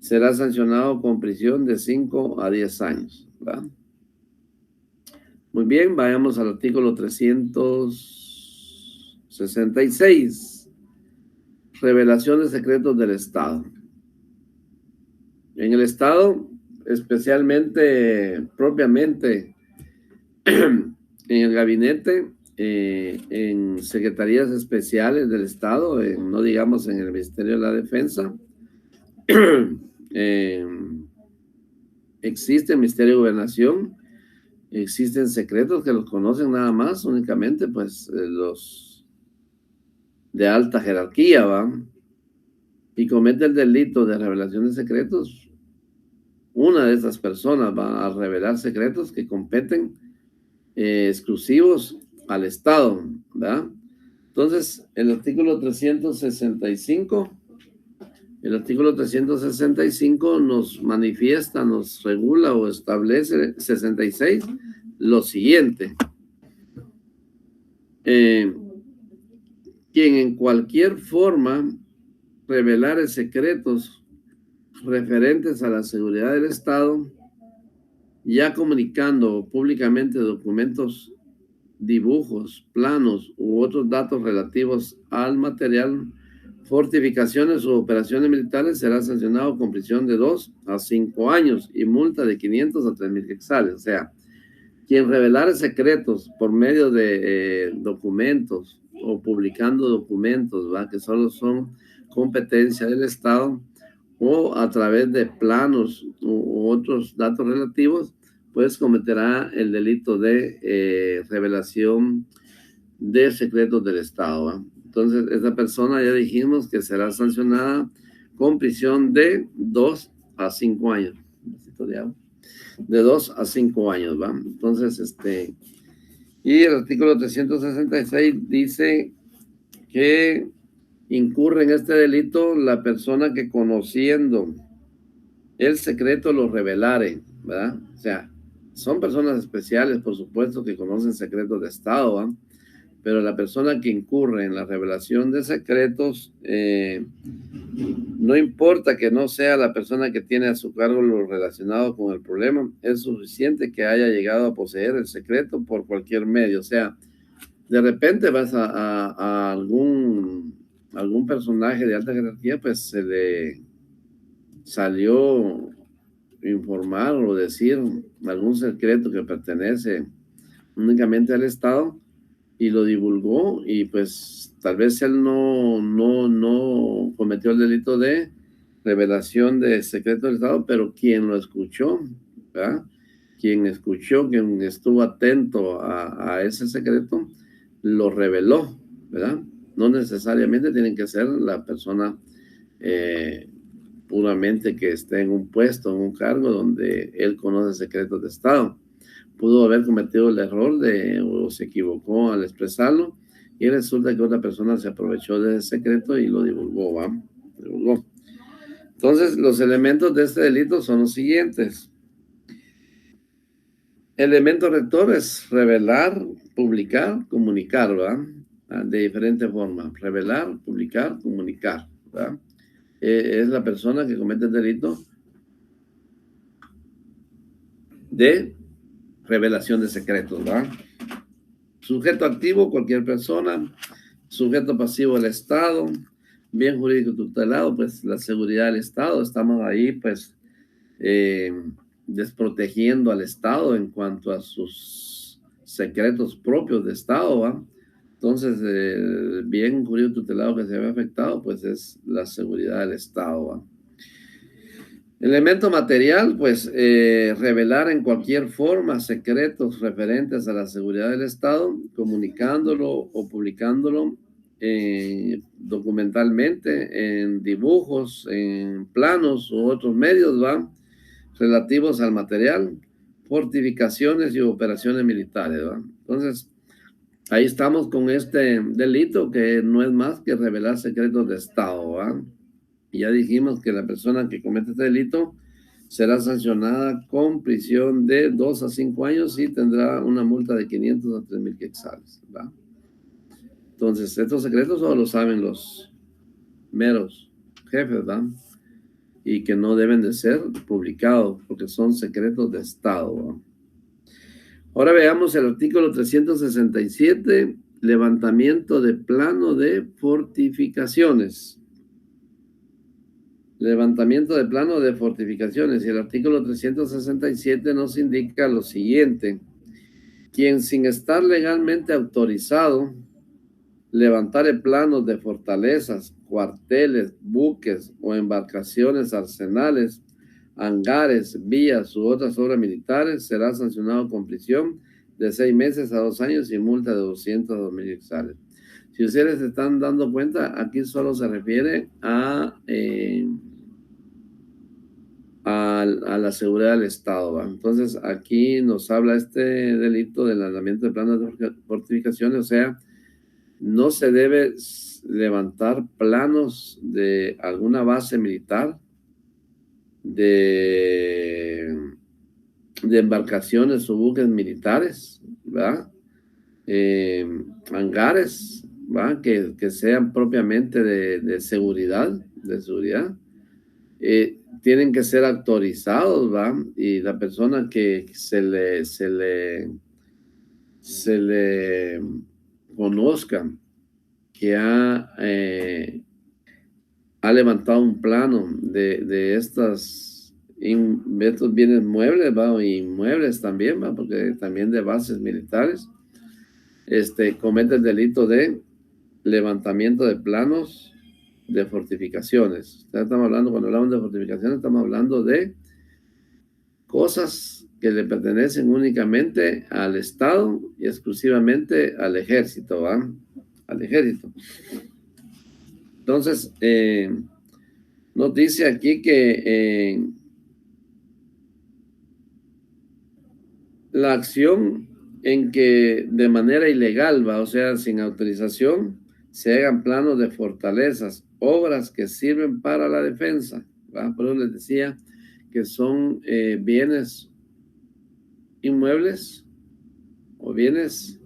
será sancionado con prisión de 5 a 10 años, ¿verdad? Muy bien, vayamos al artículo 366. Revelación de secretos del Estado. En el Estado, especialmente, propiamente, en el gabinete, en secretarías especiales del Estado, no digamos en el Ministerio de la Defensa, existe el Ministerio de Gobernación, existen secretos que los conocen nada más, únicamente pues los de alta jerarquía, ¿va? Y comete el delito de revelación de secretos, una de esas personas va a revelar secretos que competen exclusivos al Estado, ¿verdad? Entonces, el artículo 365 nos manifiesta, nos regula o establece 66 lo siguiente. Quien en cualquier forma revelare secretos referentes a la seguridad del Estado, ya comunicando públicamente documentos, dibujos, planos u otros datos relativos al material, fortificaciones u operaciones militares, será sancionado con prisión de 2 a 5 años y multa de 500 a 3,000 quetzales. O sea, quien revelare secretos por medio de documentos o publicando documentos, ¿va?, que solo son competencia del Estado, o a través de planos u otros datos relativos, pues cometerá el delito de revelación de secretos del Estado, ¿va? Entonces, esa persona ya dijimos que será sancionada con prisión de 2 a 5 años. De 2 a 5 años, ¿va? Entonces, y el artículo 366 dice que incurre en este delito la persona que, conociendo el secreto, lo revelare, ¿verdad? O sea, son personas especiales, por supuesto, que conocen secretos de Estado, ¿va? Pero la persona que incurre en la revelación de secretos, no importa que no sea la persona que tiene a su cargo lo relacionado con el problema, es suficiente que haya llegado a poseer el secreto por cualquier medio. O sea, de repente vas a algún personaje de alta jerarquía, pues se le salió informar o decir algún secreto que pertenece únicamente al Estado y lo divulgó, y pues tal vez él no cometió el delito de revelación de secreto del Estado, pero quien lo escuchó, ¿verdad? Quien escuchó, quien estuvo atento a ese secreto, lo reveló, ¿verdad? No necesariamente tiene que ser la persona puramente que esté en un puesto, en un cargo donde él conoce secretos de Estado. Pudo haber cometido el error o se equivocó al expresarlo, y resulta que otra persona se aprovechó de ese secreto y lo divulgó, ¿va? Divulgó. Entonces, los elementos de este delito son los siguientes. Elemento rector es revelar, publicar, comunicar, ¿va? De diferente forma. Revelar, publicar, comunicar, ¿va? Es la persona que comete el delito de revelación de secretos, ¿va? Sujeto activo, cualquier persona. Sujeto pasivo, el Estado. Bien jurídico tutelado, pues la seguridad del Estado. Estamos ahí, pues, desprotegiendo al Estado en cuanto a sus secretos propios de Estado, ¿va? Entonces, el bien jurídico tutelado que se ve afectado, pues es la seguridad del Estado, ¿va? Elemento material, pues revelar en cualquier forma secretos referentes a la seguridad del Estado, comunicándolo o publicándolo documentalmente, en dibujos, en planos u otros medios, ¿va?, relativos al material, fortificaciones y operaciones militares, ¿va? Entonces, ahí estamos con este delito que no es más que revelar secretos de Estado, ¿va? Y ya dijimos que la persona que comete este delito será sancionada con prisión de 2 a 5 años y tendrá una multa de 500 a 3,000 quetzales, ¿va? Entonces, estos secretos solo lo saben los meros jefes, ¿va? Y que no deben de ser publicados porque son secretos de Estado, ¿va? Ahora veamos el artículo 367, levantamiento de plano de fortificaciones. Levantamiento de plano de fortificaciones. Y el artículo 367 nos indica lo siguiente: quien sin estar legalmente autorizado levantare planos de fortalezas, cuarteles, buques o embarcaciones, arsenales, hangares, vías u otras obras militares, será sancionado con prisión de 6 meses a 2 años y multa de 200 a 2,000 quetzales. Si ustedes se están dando cuenta, aquí solo se refiere a la seguridad del Estado, ¿va? Entonces, aquí nos habla este delito del lanzamiento de planos de fortificaciones, o sea, no se debe levantar planos de alguna base militar, de embarcaciones o buques militares, ¿verdad? Hangares, ¿va? Que sean propiamente de seguridad, tienen que ser autorizados, ¿va? Y la persona que se le conozca que ha levantado un plano de estos bienes muebles, ¿va? O inmuebles también, ¿va? Porque también de bases militares, comete el delito de levantamiento de planos de fortificaciones. Estamos hablando, cuando hablamos de fortificaciones, estamos hablando de cosas que le pertenecen únicamente al Estado y exclusivamente al ejército, ¿va? Al ejército. Entonces, nos dice aquí que la acción en que de manera ilegal, ¿va? O sea, sin autorización, se hagan planos de fortalezas, obras que sirven para la defensa, ¿va? Por eso les decía que son bienes inmuebles o bienes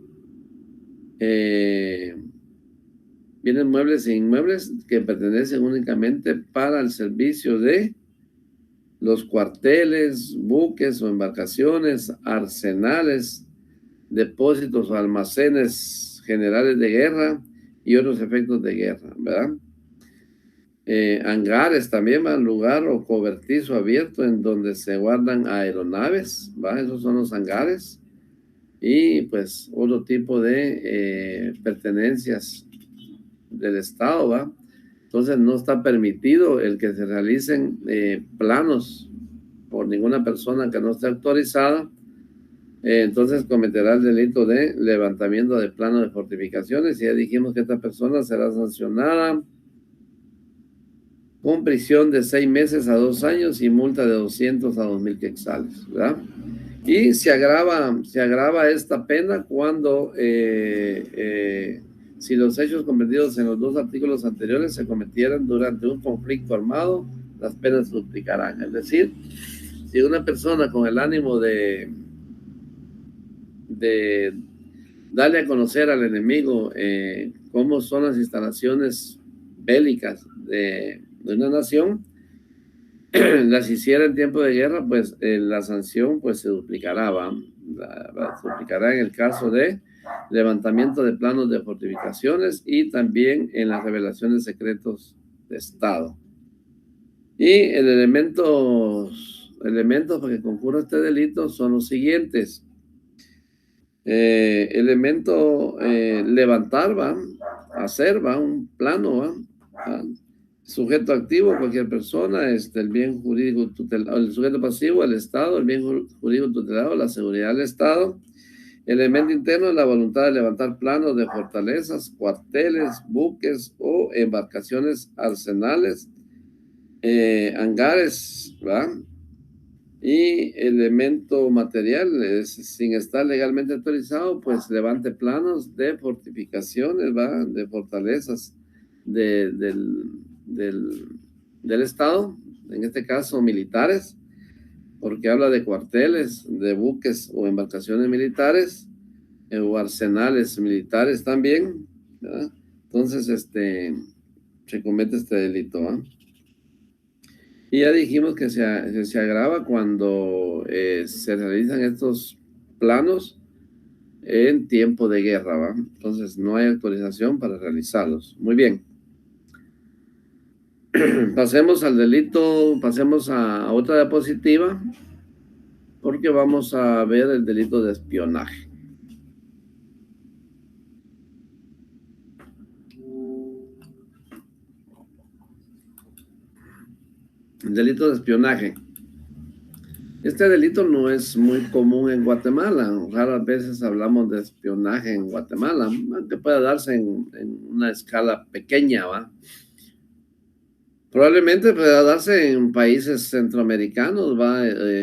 muebles e inmuebles que pertenecen únicamente para el servicio de los cuarteles, buques o embarcaciones, arsenales, depósitos o almacenes generales de guerra y otros efectos de guerra, ¿verdad? Hangares también, ¿va? Lugar o cobertizo abierto en donde se guardan aeronaves, ¿va? Esos son los hangares. Y pues otro tipo de pertenencias del Estado, ¿va? Entonces no está permitido el que se realicen planos por ninguna persona que no esté autorizada. Entonces cometerá el delito de levantamiento de plano de fortificaciones y ya dijimos que esta persona será sancionada con prisión de 6 meses a 2 años y multa de 200 a 2,000 quetzales, ¿verdad? Y se agrava esta pena cuando si los hechos cometidos en los 2 artículos anteriores se cometieran durante un conflicto armado, las penas se duplicarán. Es decir, si una persona con el ánimo de darle a conocer al enemigo cómo son las instalaciones bélicas de una nación, las hiciera en tiempo de guerra, pues la sanción pues se duplicará, ¿va? Se duplicará en el caso de levantamiento de planos de fortificaciones y también en las revelaciones de secretos de Estado. Y el elementos para que concurra este delito son los siguientes. Levantar, ¿va? Hacer, ¿va? Un plano, ¿va? Sujeto activo, cualquier persona, el bien jurídico tutelado, el sujeto pasivo, el Estado, el bien jurídico tutelado, la seguridad del Estado. Elemento interno, la voluntad de levantar planos de fortalezas, cuarteles, buques o embarcaciones, arsenales, hangares, ¿va? Y elemento material, sin estar legalmente autorizado, pues levante planos de fortificaciones, ¿va? De fortalezas del Estado, en este caso militares, porque habla de cuarteles, de buques o embarcaciones militares, o arsenales militares también, ¿verdad? Entonces, se comete este delito, ¿va? Y ya dijimos que se agrava cuando se realizan estos planos en tiempo de guerra, ¿va? Entonces no hay autorización para realizarlos. Muy bien. Pasemos al delito, pasemos a otra diapositiva, porque vamos a ver el delito de espionaje. El delito de espionaje. Este delito no es muy común en Guatemala. Raras veces hablamos de espionaje en Guatemala, aunque pueda darse en una escala pequeña, ¿va? Probablemente pueda darse en países centroamericanos, ¿va?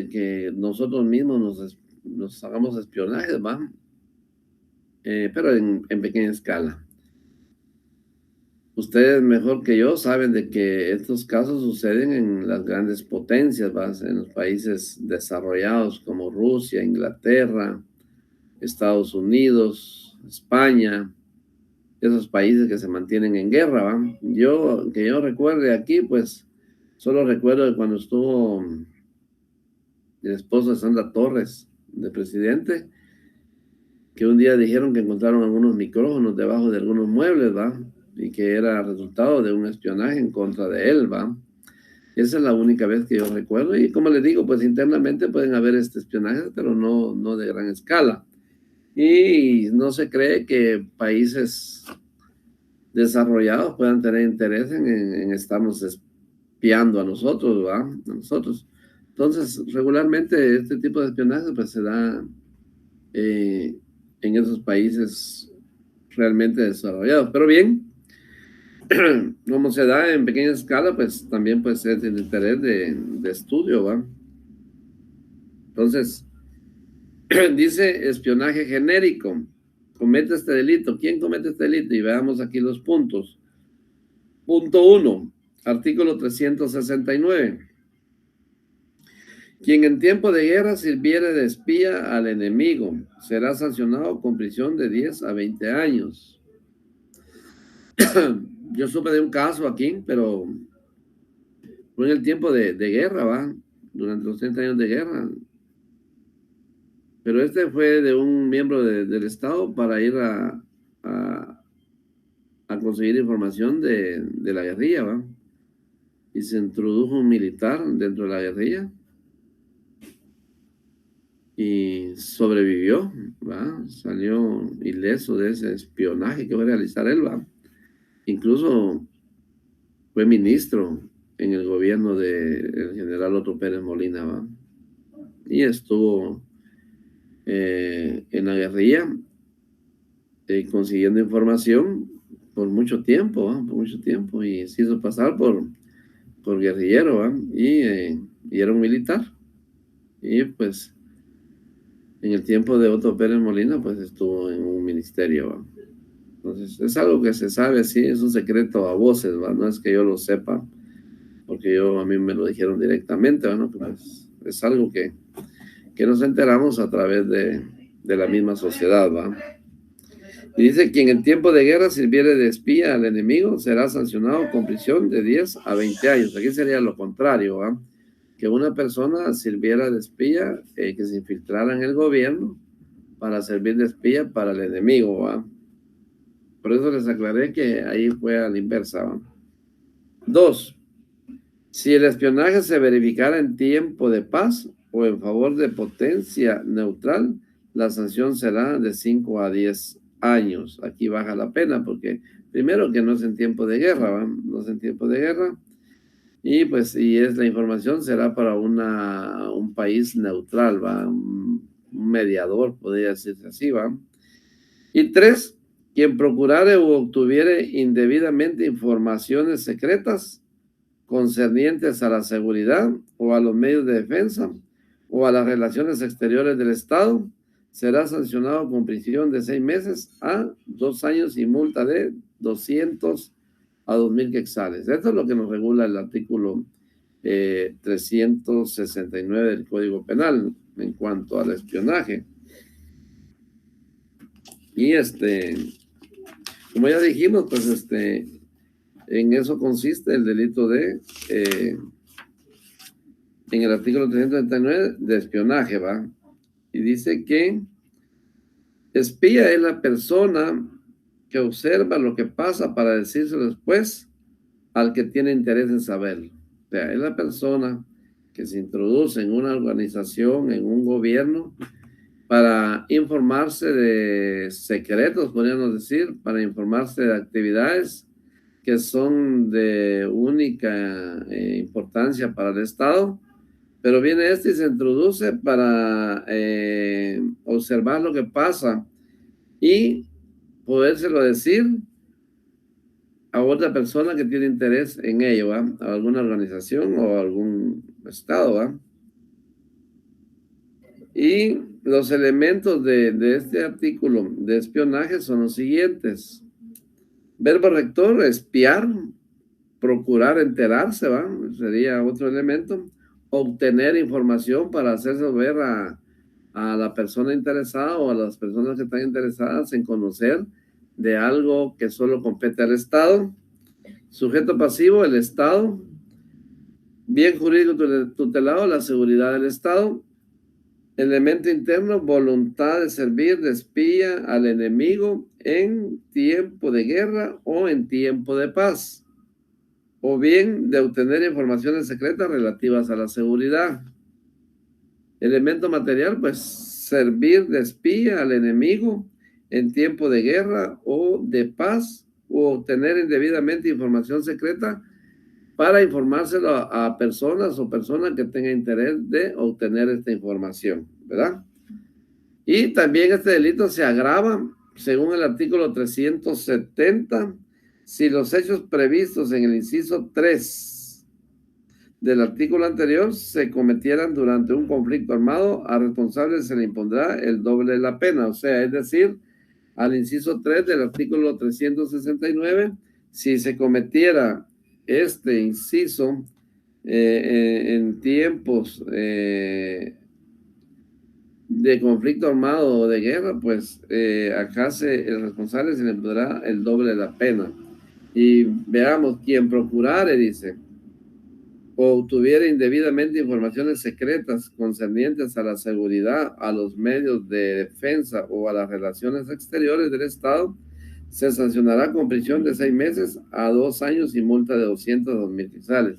Que nosotros mismos nos hagamos espionaje, ¿va? Pero en pequeña escala. Ustedes mejor que yo saben de que estos casos suceden en las grandes potencias, ¿va? En los países desarrollados como Rusia, Inglaterra, Estados Unidos, España, esos países que se mantienen en guerra, ¿va? Que yo recuerde aquí, pues, solo recuerdo de cuando estuvo el esposo de Sandra Torres, de presidente, que un día dijeron que encontraron algunos micrófonos debajo de algunos muebles, ¿va? Y que era resultado de un espionaje en contra de él, ¿va? Esa es la única vez que yo recuerdo. Y como les digo, pues internamente pueden haber espionajes, pero no de gran escala. Y no se cree que países desarrollados puedan tener interés en estarnos espiando a nosotros, ¿va? A nosotros. Entonces, regularmente este tipo de espionaje pues se da eh, en esos países realmente desarrollados. Pero bien, como se da en pequeña escala, pues también pues es el interés de estudio, ¿va? Entonces, dice espionaje genérico. Comete este delito. ¿Quién comete este delito? Y veamos aquí los puntos. Punto 1, artículo 369. Quien en tiempo de guerra sirviere de espía al enemigo será sancionado con prisión de 10 a 20 años. Yo supe de un caso aquí, pero fue en el tiempo de guerra, ¿va? Durante los 30 años de guerra. Pero este fue de un miembro del Estado para ir a, a conseguir información de la guerrilla, ¿va? Y se introdujo un militar dentro de la guerrilla y sobrevivió, ¿va? Salió ileso de ese espionaje que va a realizar él, ¿va? Incluso fue ministro en el gobierno del general Otto Pérez Molina, ¿va? Y estuvo en la guerrilla consiguiendo información por mucho tiempo, ¿va? Por mucho tiempo, y se hizo pasar por guerrillero, ¿va? Y era un militar. Y pues en el tiempo de Otto Pérez Molina, pues estuvo en un ministerio, ¿va? Entonces, es algo que se sabe, sí, es un secreto a voces, ¿va? No es que yo lo sepa, porque a mí me lo dijeron directamente, ¿va? ¿No? Pues, es algo que nos enteramos a través de la misma sociedad, ¿va? Y dice, quien en tiempo de guerra sirviere de espía al enemigo será sancionado con prisión de 10 a 20 años. Aquí sería lo contrario, ¿va? Que una persona sirviera de espía, que se infiltrara en el gobierno para servir de espía para el enemigo, ¿va? Por eso les aclaré que ahí fue a la inversa, ¿va? 2. Si el espionaje se verificara en tiempo de paz o en favor de potencia neutral, la sanción será de 5 a 10 años. Aquí baja la pena porque primero que no es en tiempo de guerra, ¿va? No es en tiempo de guerra. Y pues, la información será para un país neutral, ¿va? Un mediador, podría decirse así, ¿va? Y 3, quien procurare u obtuviere indebidamente informaciones secretas concernientes a la seguridad o a los medios de defensa o a las relaciones exteriores del Estado, será sancionado con prisión de 6 meses a 2 años y multa de 200 a 2,000 quetzales. Esto es lo que nos regula el artículo 369 del Código Penal en cuanto al espionaje. Y como ya dijimos, pues en eso consiste el delito de, en el artículo 339 de espionaje, ¿va? Y dice que espía es la persona que observa lo que pasa para decírselo después al que tiene interés en saberlo. O sea, es la persona que se introduce en una organización, en un gobierno, para informarse de secretos, podríamos decir, para informarse de actividades que son de única importancia para el Estado, pero viene y se introduce para observar lo que pasa y podérselo decir a otra persona que tiene interés en ello, ¿va? A alguna organización o algún Estado, ¿va? Y los elementos de este artículo de espionaje son los siguientes. Verbo rector, espiar, procurar enterarse, ¿va? Sería otro elemento. Obtener información para hacerse ver a la persona interesada o a las personas que están interesadas en conocer de algo que solo compete al Estado. Sujeto pasivo, el Estado. Bien jurídico tutelado, la seguridad del Estado. Elemento interno, voluntad de servir de espía al enemigo en tiempo de guerra o en tiempo de paz, o bien de obtener informaciones secretas relativas a la seguridad. Elemento material, pues servir de espía al enemigo en tiempo de guerra o de paz, o obtener indebidamente información secreta para informárselo a personas o personas que tengan interés de obtener esta información, ¿verdad? Y también este delito se agrava, según el artículo 370, si los hechos previstos en el inciso 3 del artículo anterior se cometieran durante un conflicto armado, al responsable se le impondrá el doble de la pena. O sea, es decir, al inciso 3 del artículo 369, si se cometiera este inciso en tiempos de conflicto armado o de guerra, pues acá el responsable se le podrá el doble de la pena. Y veamos, quien procurare, dice, o obtuviera indebidamente informaciones secretas concernientes a la seguridad, a los medios de defensa o a las relaciones exteriores del Estado, se sancionará con prisión de 6 meses a 2 años y multa de 202,000 quetzales.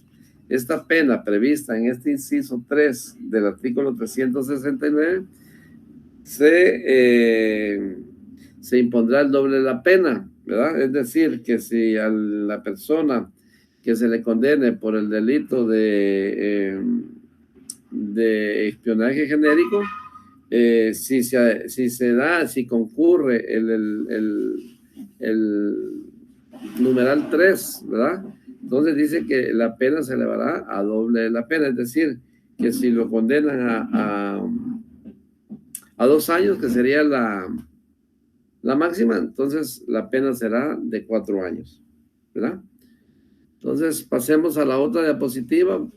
Esta pena prevista en este inciso 3 del artículo 369 se impondrá el doble de la pena, ¿verdad? Es decir, que si a la persona que se le condene por el delito de espionaje genérico, si concurre el numeral 3, ¿verdad? Entonces dice que la pena se elevará a doble de la pena, es decir, que si lo condenan a 2 años, que sería la máxima, entonces la pena será de 4 años, ¿verdad? Entonces pasemos a la otra diapositiva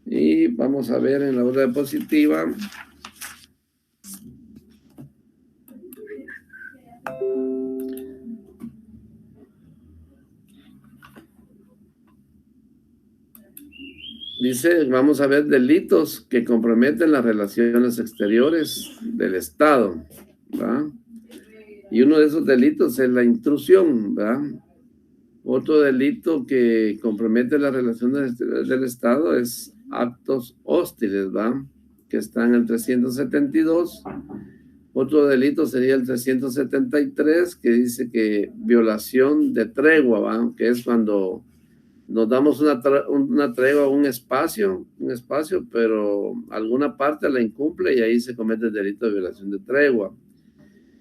y vamos a ver en la otra diapositiva dice, vamos a ver delitos que comprometen las relaciones exteriores del Estado, ¿verdad? Y uno de esos delitos es la intrusión, ¿verdad? Otro delito que compromete las relaciones exteriores del Estado es actos hostiles, ¿verdad? Que está en el 372. Otro delito sería el 373, que dice que violación de tregua, ¿verdad? Que es cuando nos damos una tregua a un espacio, pero alguna parte la incumple y ahí se comete el delito de violación de tregua.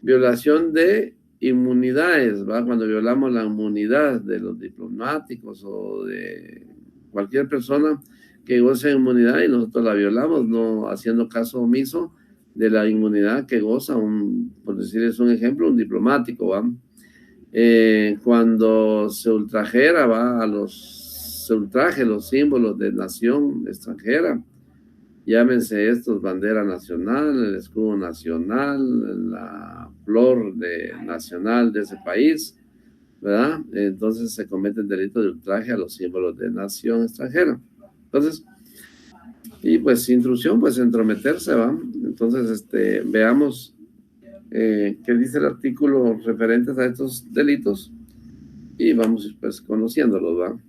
Violación de inmunidades, ¿va? Cuando violamos la inmunidad de los diplomáticos o de cualquier persona que goce de inmunidad y nosotros la violamos, no haciendo caso omiso de la inmunidad que goza por decirles un ejemplo, un diplomático, ¿va? Cuando se ultrajera, ¿va? A los los ultrajes, los símbolos de nación extranjera, llámense estos bandera nacional, el escudo nacional, la flor nacional de ese país, ¿verdad? Entonces se comete el delito de ultraje a los símbolos de nación extranjera. Entonces, y pues intrusión, pues entrometerse, ¿va? Entonces, veamos qué dice el artículo referentes a estos delitos y vamos pues conociéndolos, ¿va?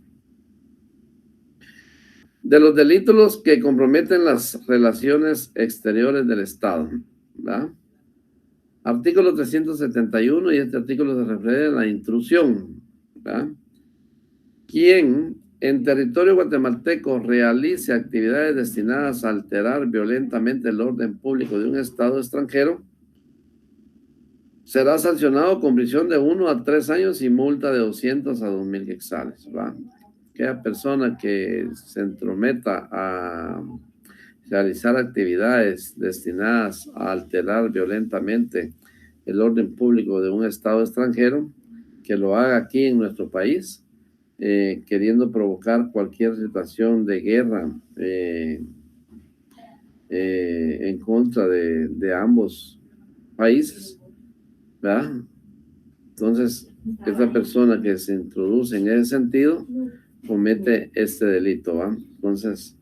De los delitos que comprometen las relaciones exteriores del Estado, ¿va? Artículo 371, y este artículo se refiere a la intrusión, ¿va? Quien en territorio guatemalteco realice actividades destinadas a alterar violentamente el orden público de un Estado extranjero, será sancionado con prisión de 1 a 3 años y multa de 200 a 2,000 quetzales, ¿va? Aquella persona que se entrometa a realizar actividades destinadas a alterar violentamente el orden público de un Estado extranjero, que lo haga aquí en nuestro país, queriendo provocar cualquier situación de guerra en contra de ambos países, ¿verdad? Entonces, esta persona que se introduce en ese sentido comete este delito, ¿va? Entonces,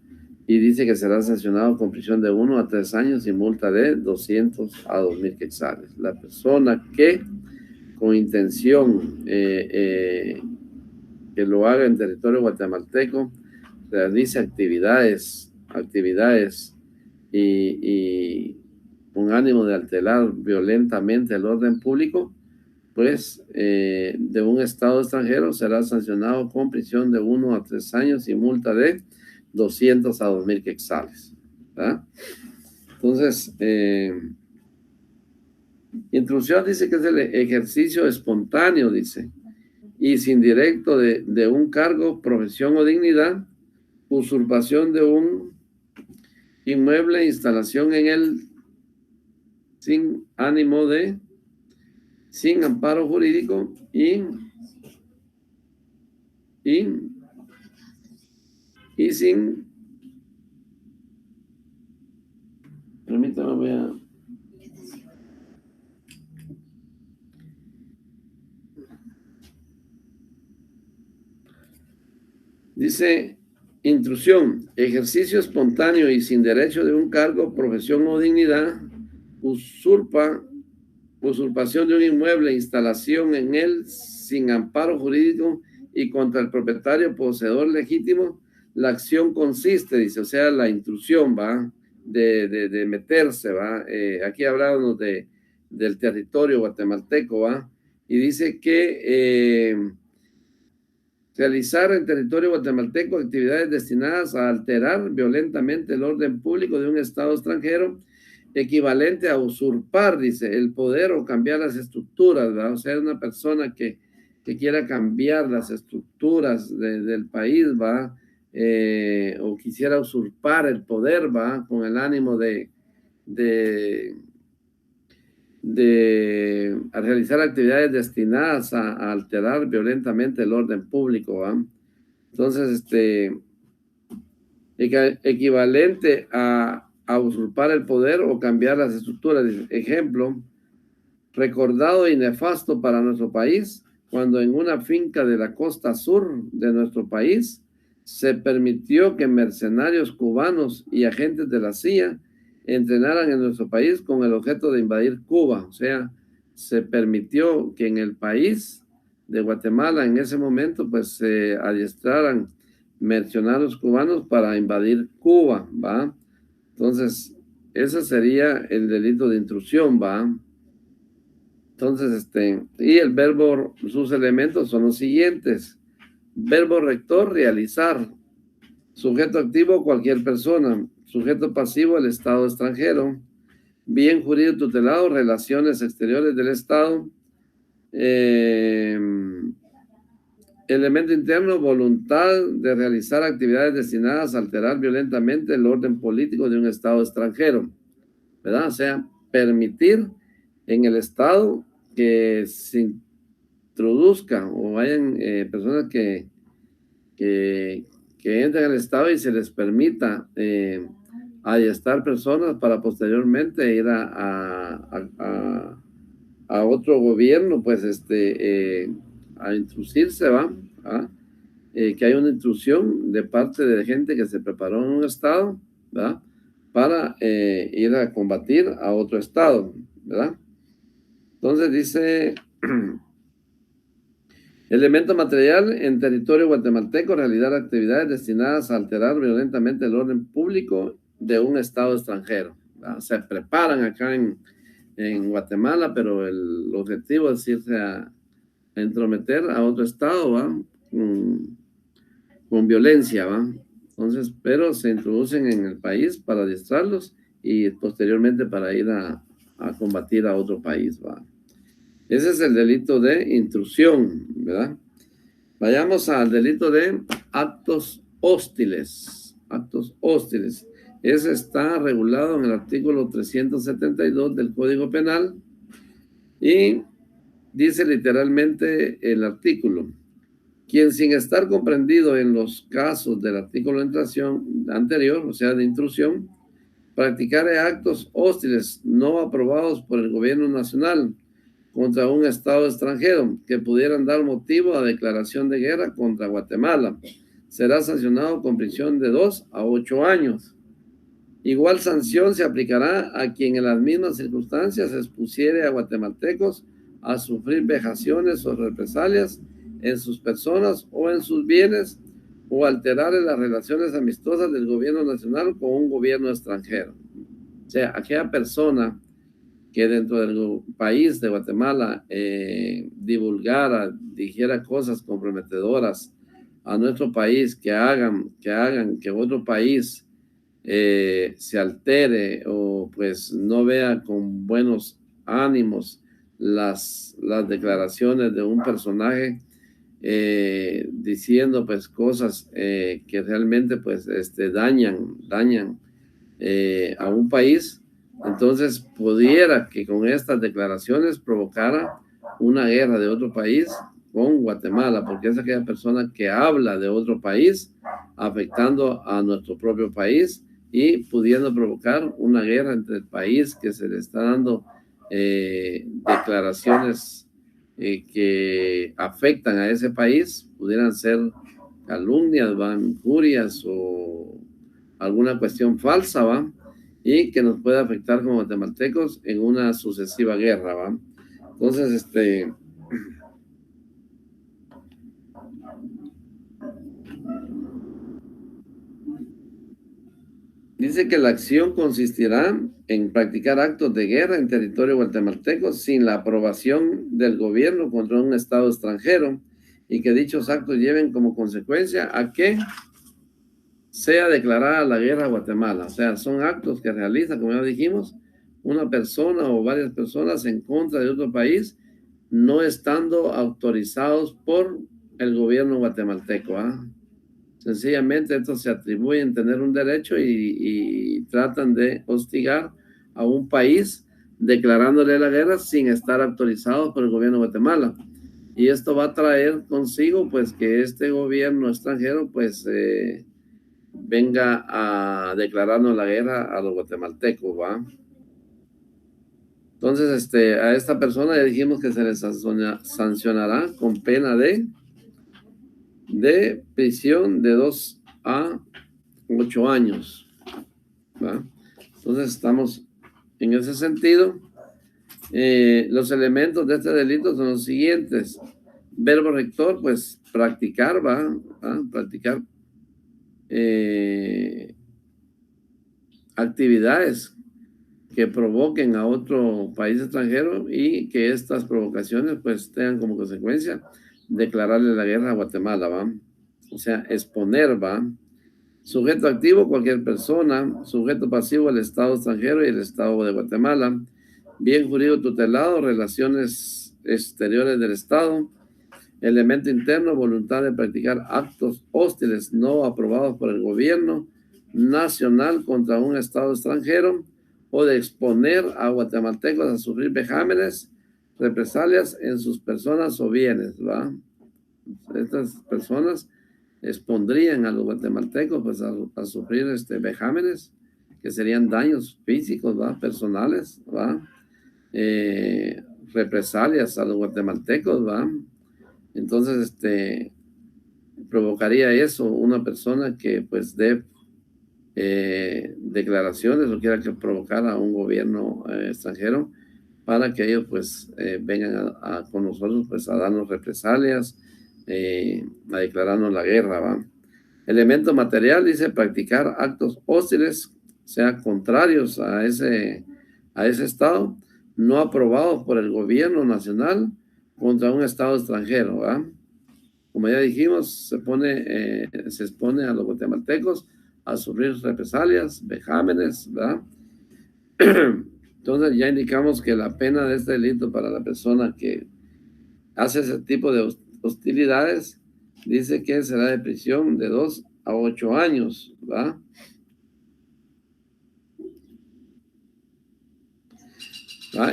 y dice que será sancionado con prisión de 1 a 3 años y multa de 200 a 2,000 quetzales. La persona que con intención que lo haga en territorio guatemalteco realice actividades y con ánimo de alterar violentamente el orden público, pues de un Estado extranjero será sancionado con prisión de 1 a 3 años y multa de 200 a 2,000 quetzales, ¿verdad? Entonces, intrusión dice que es el ejercicio espontáneo, dice, y sin directo de un cargo, profesión o dignidad, usurpación de un inmueble, instalación en él sin ánimo sin amparo jurídico y sin, permítame, voy a, dice, intrusión, ejercicio espontáneo y sin derecho de un cargo, profesión o dignidad, usurpación de un inmueble, instalación en él sin amparo jurídico y contra el propietario poseedor legítimo. La acción consiste, dice, o sea, la intrusión, ¿va? De meterse, ¿va? Aquí hablamos del territorio guatemalteco, ¿va? Y dice que realizar en territorio guatemalteco actividades destinadas a alterar violentamente el orden público de un Estado extranjero, equivalente a usurpar, dice, el poder o cambiar las estructuras, ¿verdad? O sea, una persona que quiera cambiar las estructuras del país, ¿va? O quisiera usurpar el poder, ¿va? Con el ánimo de realizar actividades destinadas a alterar violentamente el orden público, ¿va? Entonces, equivalente a usurpar el poder o cambiar las estructuras. Ejemplo, recordado y nefasto para nuestro país, cuando en una finca de la costa sur de nuestro país se permitió que mercenarios cubanos y agentes de la CIA entrenaran en nuestro país con el objeto de invadir Cuba. O sea, se permitió que en el país de Guatemala en ese momento pues se adiestraran mercenarios cubanos para invadir Cuba, ¿va? Entonces, ese sería el delito de intrusión, ¿va? Entonces, y el verbo, sus elementos son los siguientes. Verbo rector, realizar. Sujeto activo, cualquier persona. Sujeto pasivo, el Estado extranjero. Bien jurídico tutelado, relaciones exteriores del Estado. Elemento interno, voluntad de realizar actividades destinadas a alterar violentamente el orden político de un Estado extranjero, ¿verdad? O sea, permitir en el Estado que se introduzca o vayan personas que que, que entren al Estado y se les permita adiestrar personas para posteriormente ir a otro gobierno, pues a introducirse, ¿va? ¿Ah? Que hay una intrusión de parte de gente que se preparó en un estado, ¿verdad? Para ir a combatir a otro estado, ¿verdad? Entonces dice, elemento material en territorio guatemalteco, realizar actividades destinadas a alterar violentamente el orden público de un estado extranjero, ¿verdad? Se preparan acá en Guatemala, pero el objetivo es irse a entrometer a otro estado, ¿va? Con violencia, ¿va? Entonces, pero se introducen en el país para adiestrarlos y posteriormente para ir a combatir a otro país, ¿va? Ese es el delito de intrusión, ¿verdad? Vayamos al delito de actos hostiles. Actos hostiles. Ese está regulado en el artículo 372 del Código Penal y dice literalmente el artículo: quien sin estar comprendido en los casos del artículo anterior, o sea, de intrusión, practicare actos hostiles no aprobados por el gobierno nacional contra un estado extranjero que pudieran dar motivo a declaración de guerra contra Guatemala, será sancionado con prisión de 2 a 8 años. Igual sanción se aplicará a quien en las mismas circunstancias expusiere a guatemaltecos a sufrir vejaciones o represalias en sus personas o en sus bienes, o alterar las relaciones amistosas del gobierno nacional con un gobierno extranjero. O sea, aquella persona que dentro del país de Guatemala divulgara, dijera cosas comprometedoras a nuestro país, que hagan que otro país se altere o pues no vea con buenos ánimos las declaraciones de un personaje diciendo pues cosas que realmente pues dañan a un país. Entonces pudiera que con estas declaraciones provocara una guerra de otro país con Guatemala, porque es aquella persona que habla de otro país afectando a nuestro propio país y pudiendo provocar una guerra entre el país que se le está dando declaraciones que afectan a ese país, pudieran ser calumnias, van, injurias o alguna cuestión falsa, ¿va? Y que nos puede afectar como guatemaltecos en una sucesiva guerra, ¿va? Entonces, dice que la acción consistirá en practicar actos de guerra en territorio guatemalteco sin la aprobación del gobierno contra un estado extranjero y que dichos actos lleven como consecuencia a que sea declarada la guerra a Guatemala. O sea, son actos que realiza, como ya dijimos, una persona o varias personas en contra de otro país, no estando autorizados por el gobierno guatemalteco. Sencillamente estos se atribuyen tener un derecho y tratan de hostigar a un país declarándole la guerra sin estar autorizados por el gobierno de Guatemala. Y esto va a traer consigo pues que este gobierno extranjero pues venga a declararnos la guerra a los guatemaltecos, ¿va? Entonces, a esta persona ya dijimos que se le sancionará con pena de prisión de 2 a 8 años, ¿va? Entonces, estamos en ese sentido. Los elementos de este delito son los siguientes. Verbo rector, pues practicar, ¿va? Practicar actividades que provoquen a otro país extranjero y que estas provocaciones pues tengan como consecuencia declararle la guerra a Guatemala, ¿va? O sea, exponer, ¿va? Sujeto activo, cualquier persona. Sujeto pasivo, el Estado extranjero y el Estado de Guatemala. Bien jurídico tutelado, relaciones exteriores del Estado. Elemento interno, voluntad de practicar actos hostiles no aprobados por el gobierno nacional contra un Estado extranjero o de exponer a guatemaltecos a sufrir vejámenes, represalias en sus personas o bienes, ¿va? Estas personas expondrían a los guatemaltecos pues a sufrir vejámenes, que serían daños físicos, ¿va? Personales, ¿va? Represalias a los guatemaltecos, ¿va? Entonces, provocaría eso una persona que pues dé declaraciones o quiera que provocara a un gobierno extranjero para que ellos pues vengan con nosotros pues a darnos represalias, a declararnos la guerra, ¿va? Elemento material dice practicar actos hostiles, sea contrarios a ese estado, no aprobados por el gobierno nacional contra un estado extranjero, ¿va? Como ya dijimos, se expone a los guatemaltecos a sufrir represalias, vejámenes, ¿verdad? Entonces ya indicamos que la pena de este delito para la persona que hace ese tipo de hostilidades, dice que será de prisión de 2 a 8 años, ¿verdad?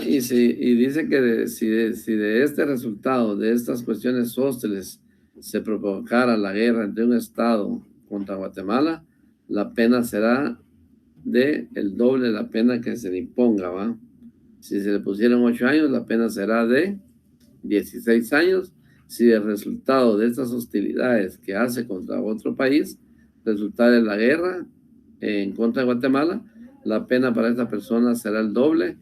Y dice que si de este resultado, de estas cuestiones hostiles, se provocara la guerra entre un Estado contra Guatemala, la pena será de el doble de la pena que se le imponga, ¿va? Si se le pusieron 8 años, la pena será de 16 años. Si el resultado de estas hostilidades que hace contra otro país resultara en la guerra en contra de Guatemala, la pena para esta persona será el doble,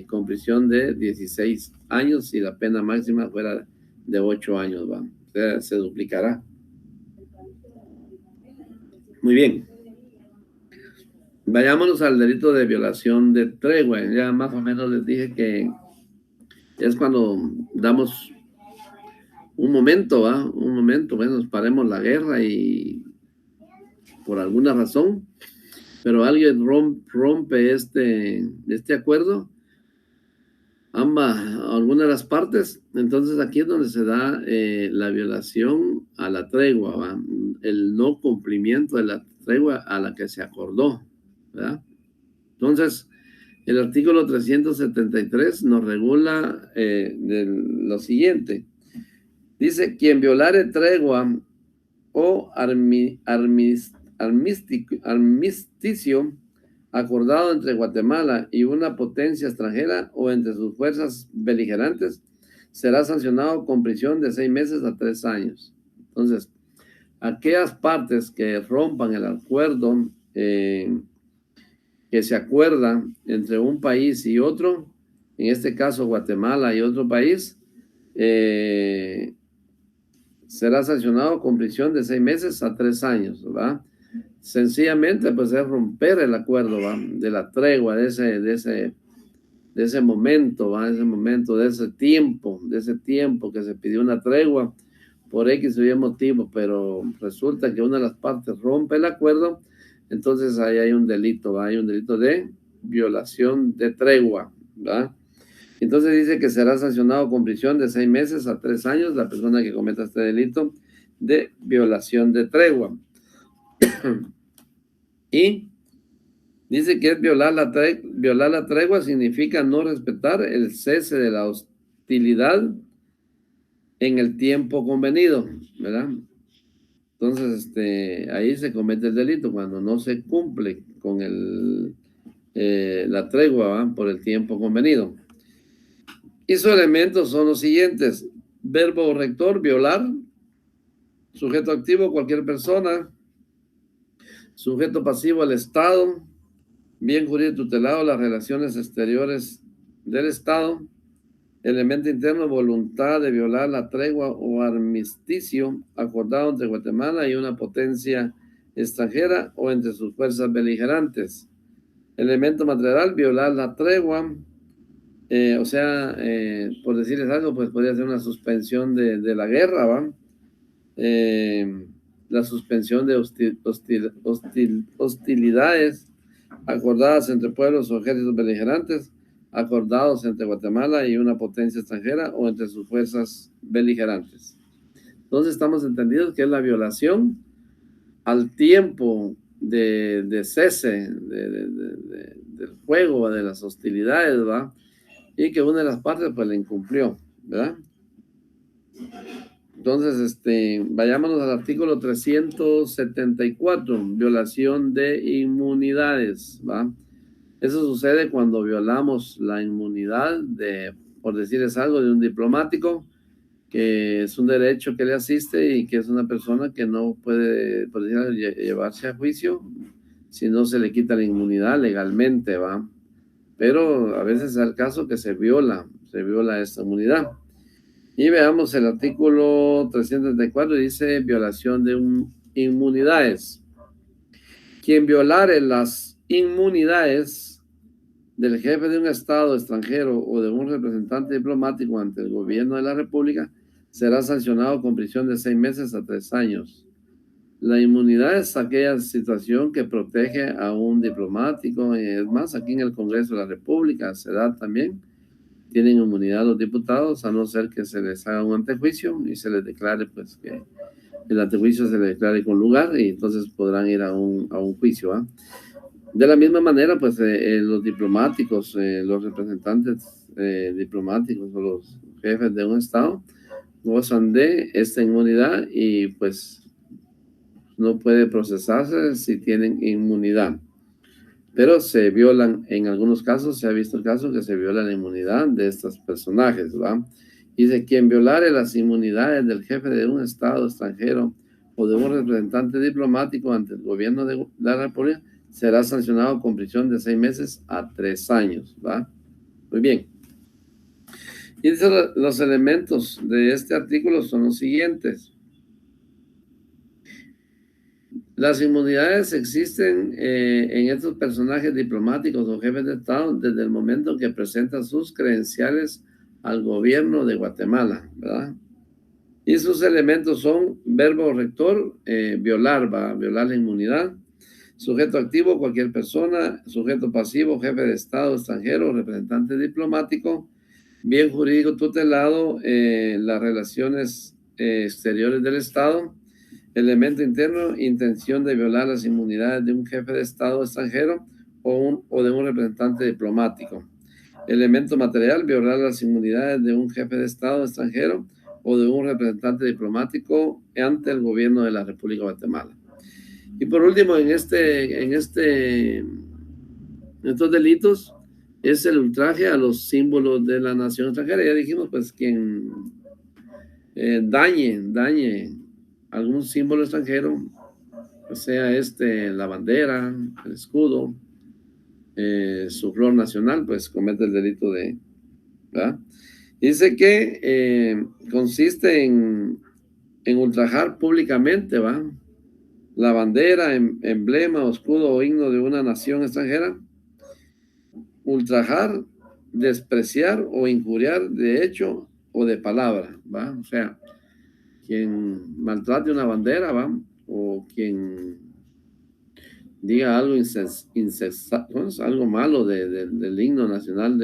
con prisión de 16 años y la pena máxima fuera de 8 años, ¿va? O sea, se duplicará. Muy bien. Vayámonos al delito de violación de tregua. Ya más o menos les dije que es cuando damos un momento, ¿va? Un momento, bueno, nos paremos la guerra y por alguna razón, pero alguien rompe este acuerdo, alguna de las partes, entonces aquí es donde se da la violación a la tregua, ¿va? El no cumplimiento de la tregua a la que se acordó, ¿verdad? Entonces, el artículo 373 nos regula de lo siguiente. Dice, quien violare tregua o armisticio acordado entre Guatemala y una potencia extranjera o entre sus fuerzas beligerantes, será sancionado con prisión de 6 meses a 3 años. Entonces, aquellas partes que rompan el acuerdo que se acuerda entre un país y otro, en este caso Guatemala y otro país, será sancionado con prisión de 6 meses a 3 años, ¿va? Sencillamente, pues es romper el acuerdo, ¿va? De la tregua, de ese momento, ¿va? Ese momento, de ese tiempo que se pidió una tregua por X o Y motivo, pero resulta que una de las partes rompe el acuerdo, entonces ahí hay un delito, ¿va? Hay un delito de violación de tregua, ¿va? Entonces dice que será sancionado con prisión de 6 meses a 3 años la persona que cometa este delito de violación de tregua. Y dice que es violar la tregua significa no respetar el cese de la hostilidad en el tiempo convenido, ¿verdad? Entonces, ahí se comete el delito cuando no se cumple con la tregua, ¿va? Por el tiempo convenido. Y sus elementos son los siguientes: verbo rector, violar; sujeto activo, cualquier persona; sujeto pasivo, el Estado; bien jurídico tutelado, las relaciones exteriores del Estado; elemento interno, voluntad de violar la tregua o armisticio acordado entre Guatemala y una potencia extranjera o entre sus fuerzas beligerantes; elemento material, violar la tregua, o sea, por decirles algo, pues podría ser una suspensión de la guerra, ¿va? La suspensión de hostilidades acordadas entre pueblos o ejércitos beligerantes, acordados entre Guatemala y una potencia extranjera o entre sus fuerzas beligerantes. Entonces estamos entendidos que es la violación al tiempo de cese del fuego, de las hostilidades, ¿va? Y que una de las partes pues la incumplió, ¿verdad? Entonces, vayámonos al artículo 374, violación de inmunidades, ¿va? Eso sucede cuando violamos la inmunidad de, por decirles algo, de un diplomático, que es un derecho que le asiste y que es una persona que no puede, por decirlo, llevarse a juicio si no se le quita la inmunidad legalmente, ¿va? Pero a veces es el caso que se viola esta inmunidad. Y veamos el artículo 334, dice violación de inmunidades. Quien violare las inmunidades del jefe de un Estado extranjero o de un representante diplomático ante el gobierno de la República será sancionado con prisión de 6 meses a 3 años. La inmunidad es aquella situación que protege a un diplomático. Es más, aquí en el Congreso de la República se da también. Tienen inmunidad los diputados, a no ser que se les haga un antejuicio y se les declare, pues, que el antejuicio se les declare con lugar y entonces podrán ir a un juicio, ¿eh? De la misma manera, pues, los diplomáticos, los representantes diplomáticos o los jefes de un Estado gozan de esta inmunidad y, pues, no puede procesarse si tienen inmunidad. Pero se violan, en algunos casos, se ha visto el caso que se viola la inmunidad de estos personajes, ¿va? Dice, quien violare las inmunidades del jefe de un Estado extranjero o de un representante diplomático ante el gobierno de la República será sancionado con prisión de 6 meses a 3 años, ¿va? Muy bien. Y dice, los elementos de este artículo son los siguientes. Las inmunidades existen en estos personajes diplomáticos o jefes de Estado desde el momento que presentan sus credenciales al gobierno de Guatemala, ¿verdad? Y sus elementos son verbo rector, violar la inmunidad, sujeto activo, cualquier persona, sujeto pasivo, jefe de Estado extranjero, representante diplomático, bien jurídico tutelado, las relaciones exteriores del Estado, elemento interno, intención de violar las inmunidades de un jefe de Estado extranjero o de un representante diplomático. Elemento material, violar las inmunidades de un jefe de Estado extranjero o de un representante diplomático ante el gobierno de la República de Guatemala. Y por último, en estos delitos es el ultraje a los símbolos de la nación extranjera. Ya dijimos, pues, quien dañe algún símbolo extranjero, o sea, la bandera, el escudo, su flor nacional, pues comete el delito ¿verdad? Dice que consiste en ultrajar públicamente, ¿va? La bandera, emblema, o escudo o himno de una nación extranjera, ultrajar, despreciar o injuriar de hecho o de palabra, ¿va? O sea, quien maltrate una bandera, ¿va? O quien diga algo algo malo del himno nacional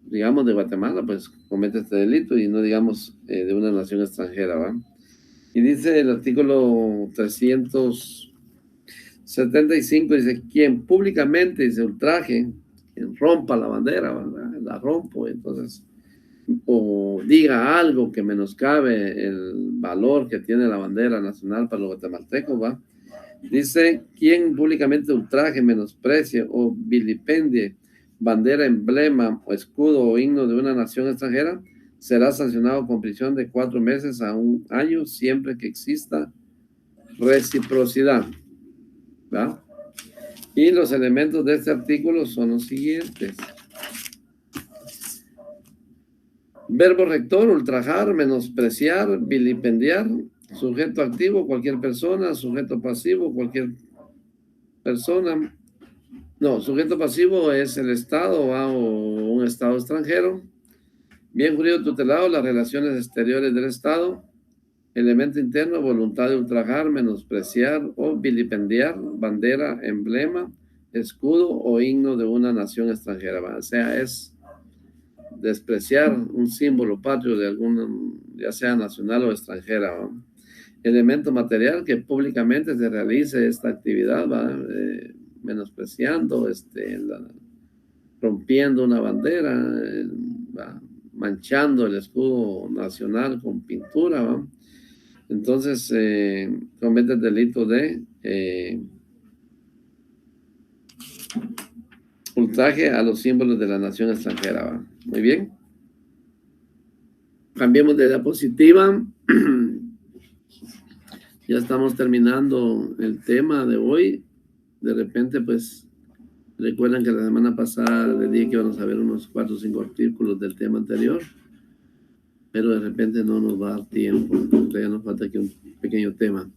digamos, de Guatemala, pues comete este delito y no digamos de una nación extranjera, ¿va? Y dice el artículo 375, dice, quien públicamente dice ultraje, quien rompa la bandera, ¿verdad? La rompo, entonces, o diga algo que menoscabe el valor que tiene la bandera nacional para los guatemaltecos, ¿va? Dice, quien públicamente ultraje, menosprecie o vilipendie bandera, emblema o escudo o himno de una nación extranjera, será sancionado con prisión de 4 meses a 1 año siempre que exista reciprocidad, ¿va? Y los elementos de este artículo son los siguientes. Verbo rector, ultrajar, menospreciar, vilipendiar. Sujeto activo, cualquier persona. Sujeto pasivo, cualquier persona. No, sujeto pasivo es el Estado o un Estado extranjero. Bien jurídico tutelado, las relaciones exteriores del Estado. Elemento interno, voluntad de ultrajar, menospreciar o vilipendiar bandera, emblema, escudo o himno de una nación extranjera. O sea, es despreciar un símbolo patrio de alguna, ya sea nacional o extranjera, ¿va? Elemento material, que públicamente se realice esta actividad, ¿va? Menospreciando, rompiendo una bandera, ¿va? manchando el escudo nacional con pintura, ¿va? Entonces comete el delito de ultraje a los símbolos de la nación extranjera, ¿va? Muy bien. Cambiemos de diapositiva. Ya estamos terminando el tema de hoy. De repente, pues, recuerdan que la semana pasada les dije que íbamos a ver unos 4 o 5 artículos del tema anterior, pero de repente no nos va a dar tiempo. Todavía nos falta aquí un pequeño tema.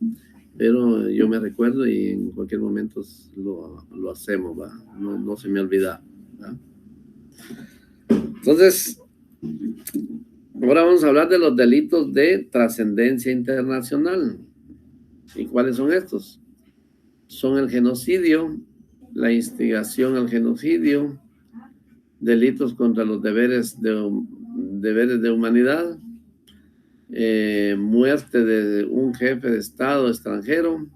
Pero yo me recuerdo y en cualquier momento lo hacemos, ¿va? No se me olvida, ¿va? Entonces, ahora vamos a hablar de los delitos de trascendencia internacional. ¿Y cuáles son estos? Son el genocidio, la instigación al genocidio, delitos contra los deberes de humanidad, muerte de un jefe de Estado extranjero,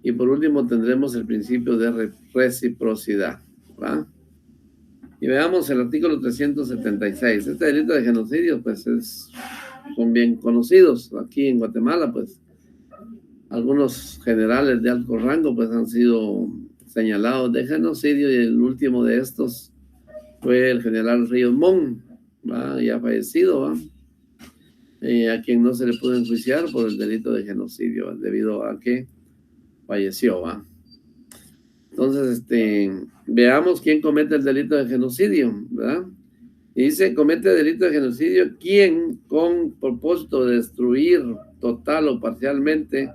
y por último tendremos el principio de reciprocidad, ¿va? Y veamos el artículo 376. Este delito de genocidio, pues, son bien conocidos aquí en Guatemala, pues. Algunos generales de alto rango, pues, han sido señalados de genocidio, y el último de estos fue el general Ríos Montt, ¿va? Ya fallecido, ¿va? A quien no se le pudo enjuiciar por el delito de genocidio, ¿va? Debido a que falleció, ¿va? Entonces, veamos quién comete el delito de genocidio, ¿verdad? Y dice, comete delito de genocidio quien, con propósito de destruir total o parcialmente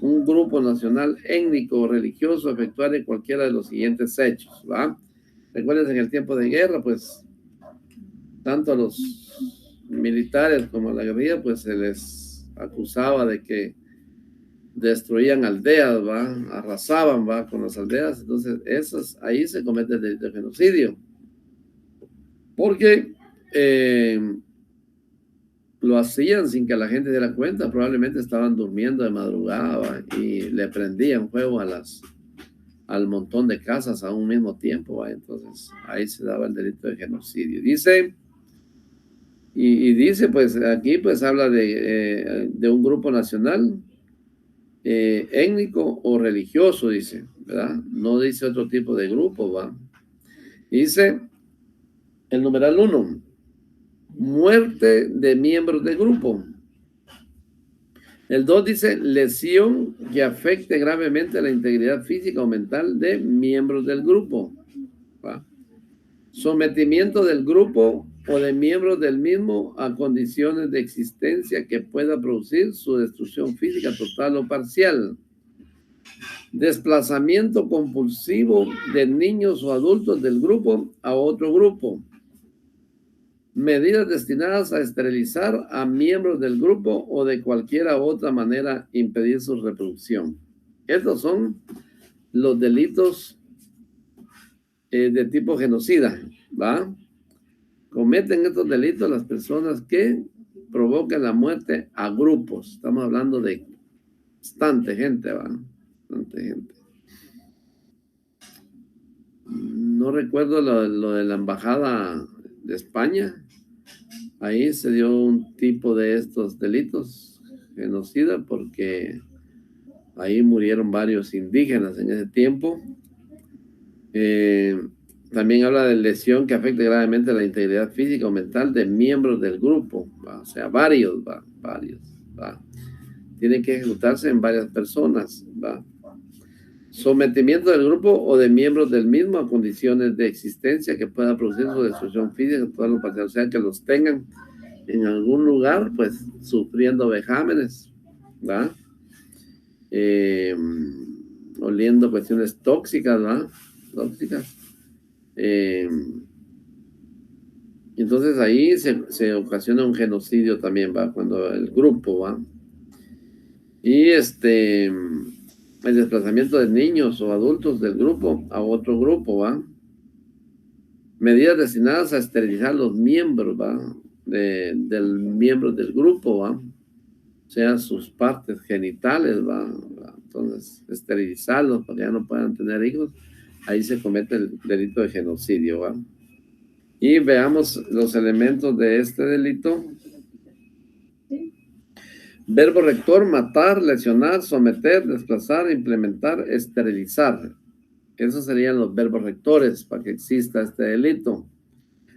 un grupo nacional, étnico o religioso, efectuare cualquiera de los siguientes hechos, ¿va? Recuerden, en el tiempo de guerra, pues, tanto a los militares como a la guerrilla, pues, se les acusaba de que destruían aldeas, ¿va? Arrasaban, ¿va? Con las aldeas. Entonces, ahí se comete el delito de genocidio. Porque lo hacían sin que la gente diera cuenta. Probablemente estaban durmiendo de madrugada, ¿va? Y le prendían fuego al montón de casas a un mismo tiempo, ¿va? Entonces, ahí se daba el delito de genocidio. Dice, y dice, pues, aquí, pues, habla de un grupo nacional, étnico o religioso, dice, ¿verdad? No dice otro tipo de grupo, ¿va? Dice el numeral 1, muerte de miembros del grupo. El 2 dice lesión que afecte gravemente la integridad física o mental de miembros del grupo, ¿va? Sometimiento del grupo o de miembros del mismo a condiciones de existencia que pueda producir su destrucción física total o parcial. Desplazamiento compulsivo de niños o adultos del grupo a otro grupo. Medidas destinadas a esterilizar a miembros del grupo o de cualquier otra manera impedir su reproducción. Estos son los delitos de tipo genocida, ¿va? Cometen estos delitos las personas que provocan la muerte a grupos. Estamos hablando de bastante gente, ¿va? Bastante gente. No recuerdo lo de la embajada de España. Ahí se dio un tipo de estos delitos, genocida, porque ahí murieron varios indígenas en ese tiempo. También habla de lesión que afecte gravemente la integridad física o mental de miembros del grupo, ¿va? O sea, varios, ¿va? Varios, ¿va? Tienen que ejecutarse en varias personas, ¿va? Sometimiento del grupo o de miembros del mismo a condiciones de existencia que pueda producir su destrucción física, total o parcial, o sea, que los tengan en algún lugar, pues, sufriendo vejámenes, ¿va? Oliendo cuestiones tóxicas, ¿va? Tóxicas. Entonces ahí se ocasiona un genocidio también, ¿va? Cuando el grupo, ¿va? Y el desplazamiento de niños o adultos del grupo a otro grupo, ¿va? Medidas destinadas a esterilizar los miembros, ¿va? Del miembro del grupo, ¿va? O sea, sus partes genitales, ¿va? Entonces, esterilizarlos para que ya no puedan tener hijos. Ahí se comete el delito de genocidio, ¿va? Y veamos los elementos de este delito. Verbo rector: matar, lesionar, someter, desplazar, implementar, esterilizar. Esos serían los verbos rectores para que exista este delito.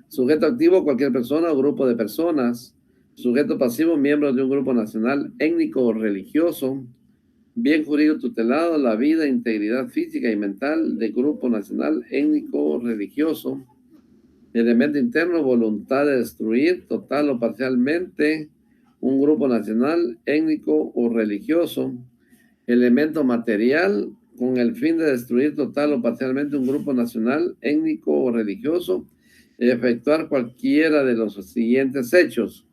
Sujeto activo: cualquier persona o grupo de personas. Sujeto pasivo: miembros de un grupo nacional, étnico o religioso. Bien jurídico tutelado: la vida, integridad física y mental del grupo nacional, étnico o religioso. Elemento interno: voluntad de destruir, total o parcialmente, un grupo nacional, étnico o religioso. Elemento material: con el fin de destruir total o parcialmente un grupo nacional, étnico o religioso, efectuar cualquiera de los siguientes hechos: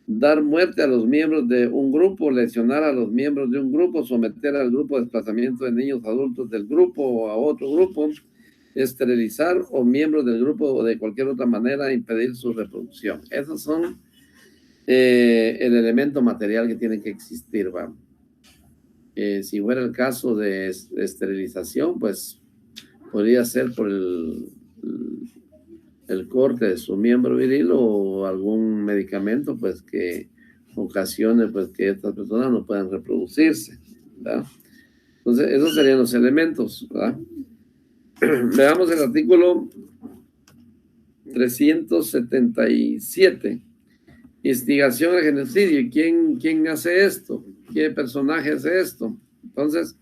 dar muerte a los miembros de un grupo, lesionar a los miembros de un grupo, someter al grupo a desplazamiento de niños adultos del grupo o a otro grupo, esterilizar o miembros del grupo o de cualquier otra manera impedir su reproducción. Esos son el elemento material que tiene que existir, ¿va? Si fuera el caso de esterilización, pues podría ser por el corte de su miembro viril o algún medicamento, pues que ocasione pues que estas personas no puedan reproducirse, ¿verdad? Entonces, esos serían los elementos, ¿verdad? Veamos el artículo 377. Instigación al genocidio. ¿Quién hace esto? ¿Qué personaje hace esto? Entonces,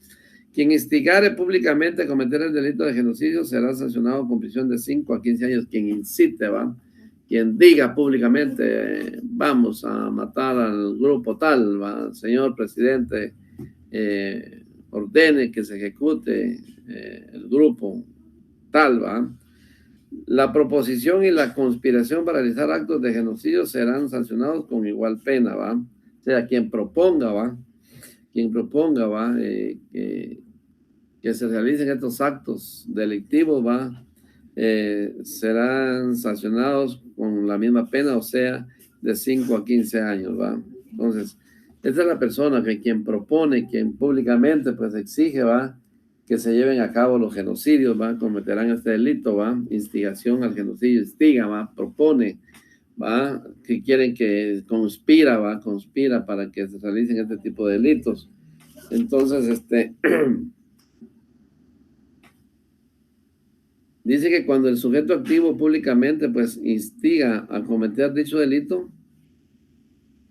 quien instigare públicamente a cometer el delito de genocidio será sancionado con prisión de 5 a 15 años. Quien incite, ¿va? Quien diga públicamente, vamos a matar al grupo tal, ¿va? Señor presidente, ordene que se ejecute el grupo tal, ¿va? La proposición y la conspiración para realizar actos de genocidio serán sancionados con igual pena, ¿va? O sea, quien proponga, ¿va? Quien proponga, ¿va? Que se realicen estos actos delictivos, ¿va? Serán sancionados con la misma pena, o sea, de 5 a 15 años, ¿va? Entonces, esta es la persona que quien propone, quien públicamente pues exige, ¿va? Que se lleven a cabo los genocidios, ¿va? Cometerán este delito, ¿va? Instigación al genocidio, instiga, ¿va? Propone, ¿va? Que quieren que conspira, ¿va? Conspira para que se realicen este tipo de delitos. Entonces, dice que cuando el sujeto activo públicamente pues instiga a cometer dicho delito,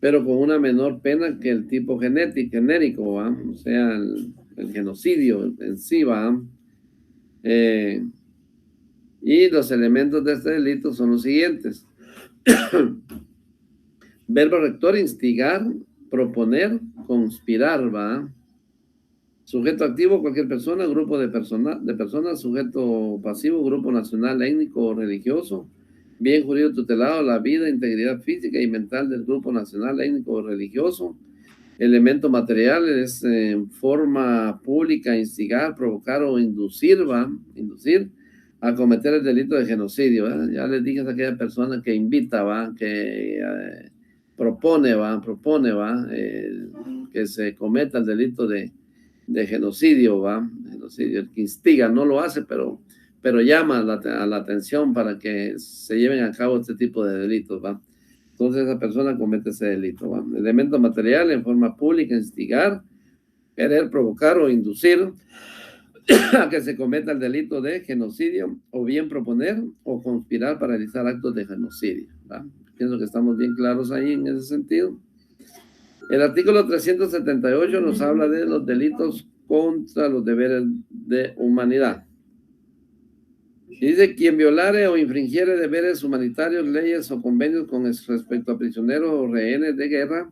pero con una menor pena que el tipo genérico, ¿va? O sea, el genocidio en sí, ¿va? Y los elementos de este delito son los siguientes. Verbo rector: instigar, proponer, conspirar, ¿va? Sujeto activo: cualquier persona, grupo de personas. Sujeto pasivo: grupo nacional, étnico o religioso. Bien jurídico tutelado: la vida, integridad física y mental del grupo nacional, étnico o religioso. Elemento material: es en forma pública, instigar, provocar o inducir, ¿va? Inducir a cometer el delito de genocidio, ¿va? Ya les dije a aquella persona que invita, ¿va? Que propone, ¿va? Que se cometa el delito de genocidio, ¿va? Genocidio. El que instiga no lo hace, pero llama a la atención para que se lleven a cabo este tipo de delitos, ¿va? Entonces esa persona comete ese delito, ¿va? Elemento material: en forma pública, instigar, querer, provocar o inducir a que se cometa el delito de genocidio, o bien proponer o conspirar para realizar actos de genocidio, ¿va? Pienso que estamos bien claros ahí en ese sentido. El artículo 378 nos habla de los delitos contra los deberes de humanidad. Y dice: quien violare o infringiere deberes humanitarios, leyes o convenios con respecto a prisioneros o rehenes de guerra,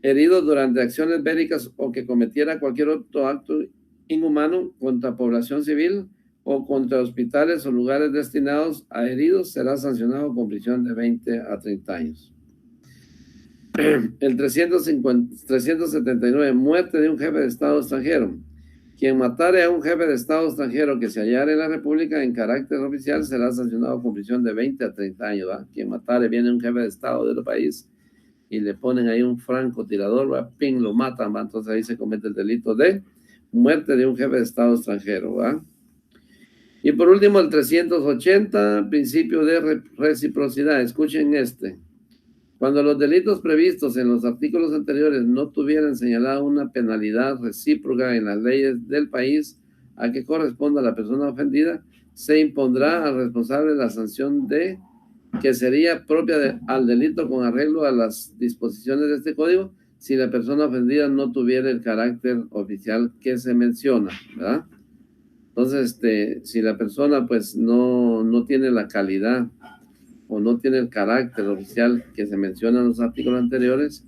heridos durante acciones bélicas, o que cometiera cualquier otro acto inhumano contra población civil o contra hospitales o lugares destinados a heridos, será sancionado con prisión de 20 a 30 años. El 379, muerte de un jefe de Estado extranjero. Quien matare a un jefe de Estado extranjero que se hallara en la República en carácter oficial será sancionado con prisión de 20 a 30 años, ¿va? Quien matare, viene un jefe de Estado del país y le ponen ahí un francotirador, ¿va? Ping, lo matan, ¿va? Entonces ahí se comete el delito de muerte de un jefe de Estado extranjero, ¿va? Y por último, el 380, principio de reciprocidad. Escuchen este. Cuando los delitos previstos en los artículos anteriores no tuvieran señalada una penalidad recíproca en las leyes del país a que corresponda la persona ofendida, se impondrá al responsable la sanción de que sería propia al delito con arreglo a las disposiciones de este código si la persona ofendida no tuviera el carácter oficial que se menciona, ¿verdad? Entonces, si la persona pues no tiene la calidad o no tiene el carácter oficial que se menciona en los artículos anteriores,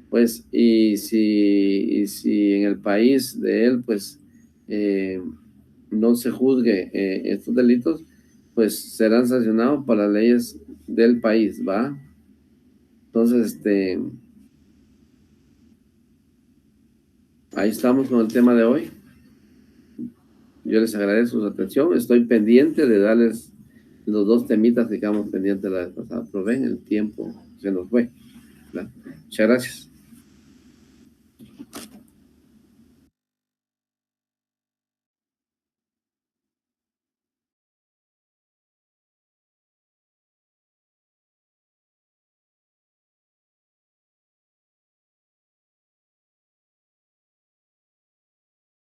pues, y si en el país de él, pues, no se juzgue estos delitos, pues serán sancionados por las leyes del país, ¿va? Entonces, ahí estamos con el tema de hoy. Yo les agradezco su atención. Estoy pendiente de darles los dos temitas que quedamos pendientes la vez pasada. Pero ven, el tiempo se nos fue, ¿verdad? Muchas gracias.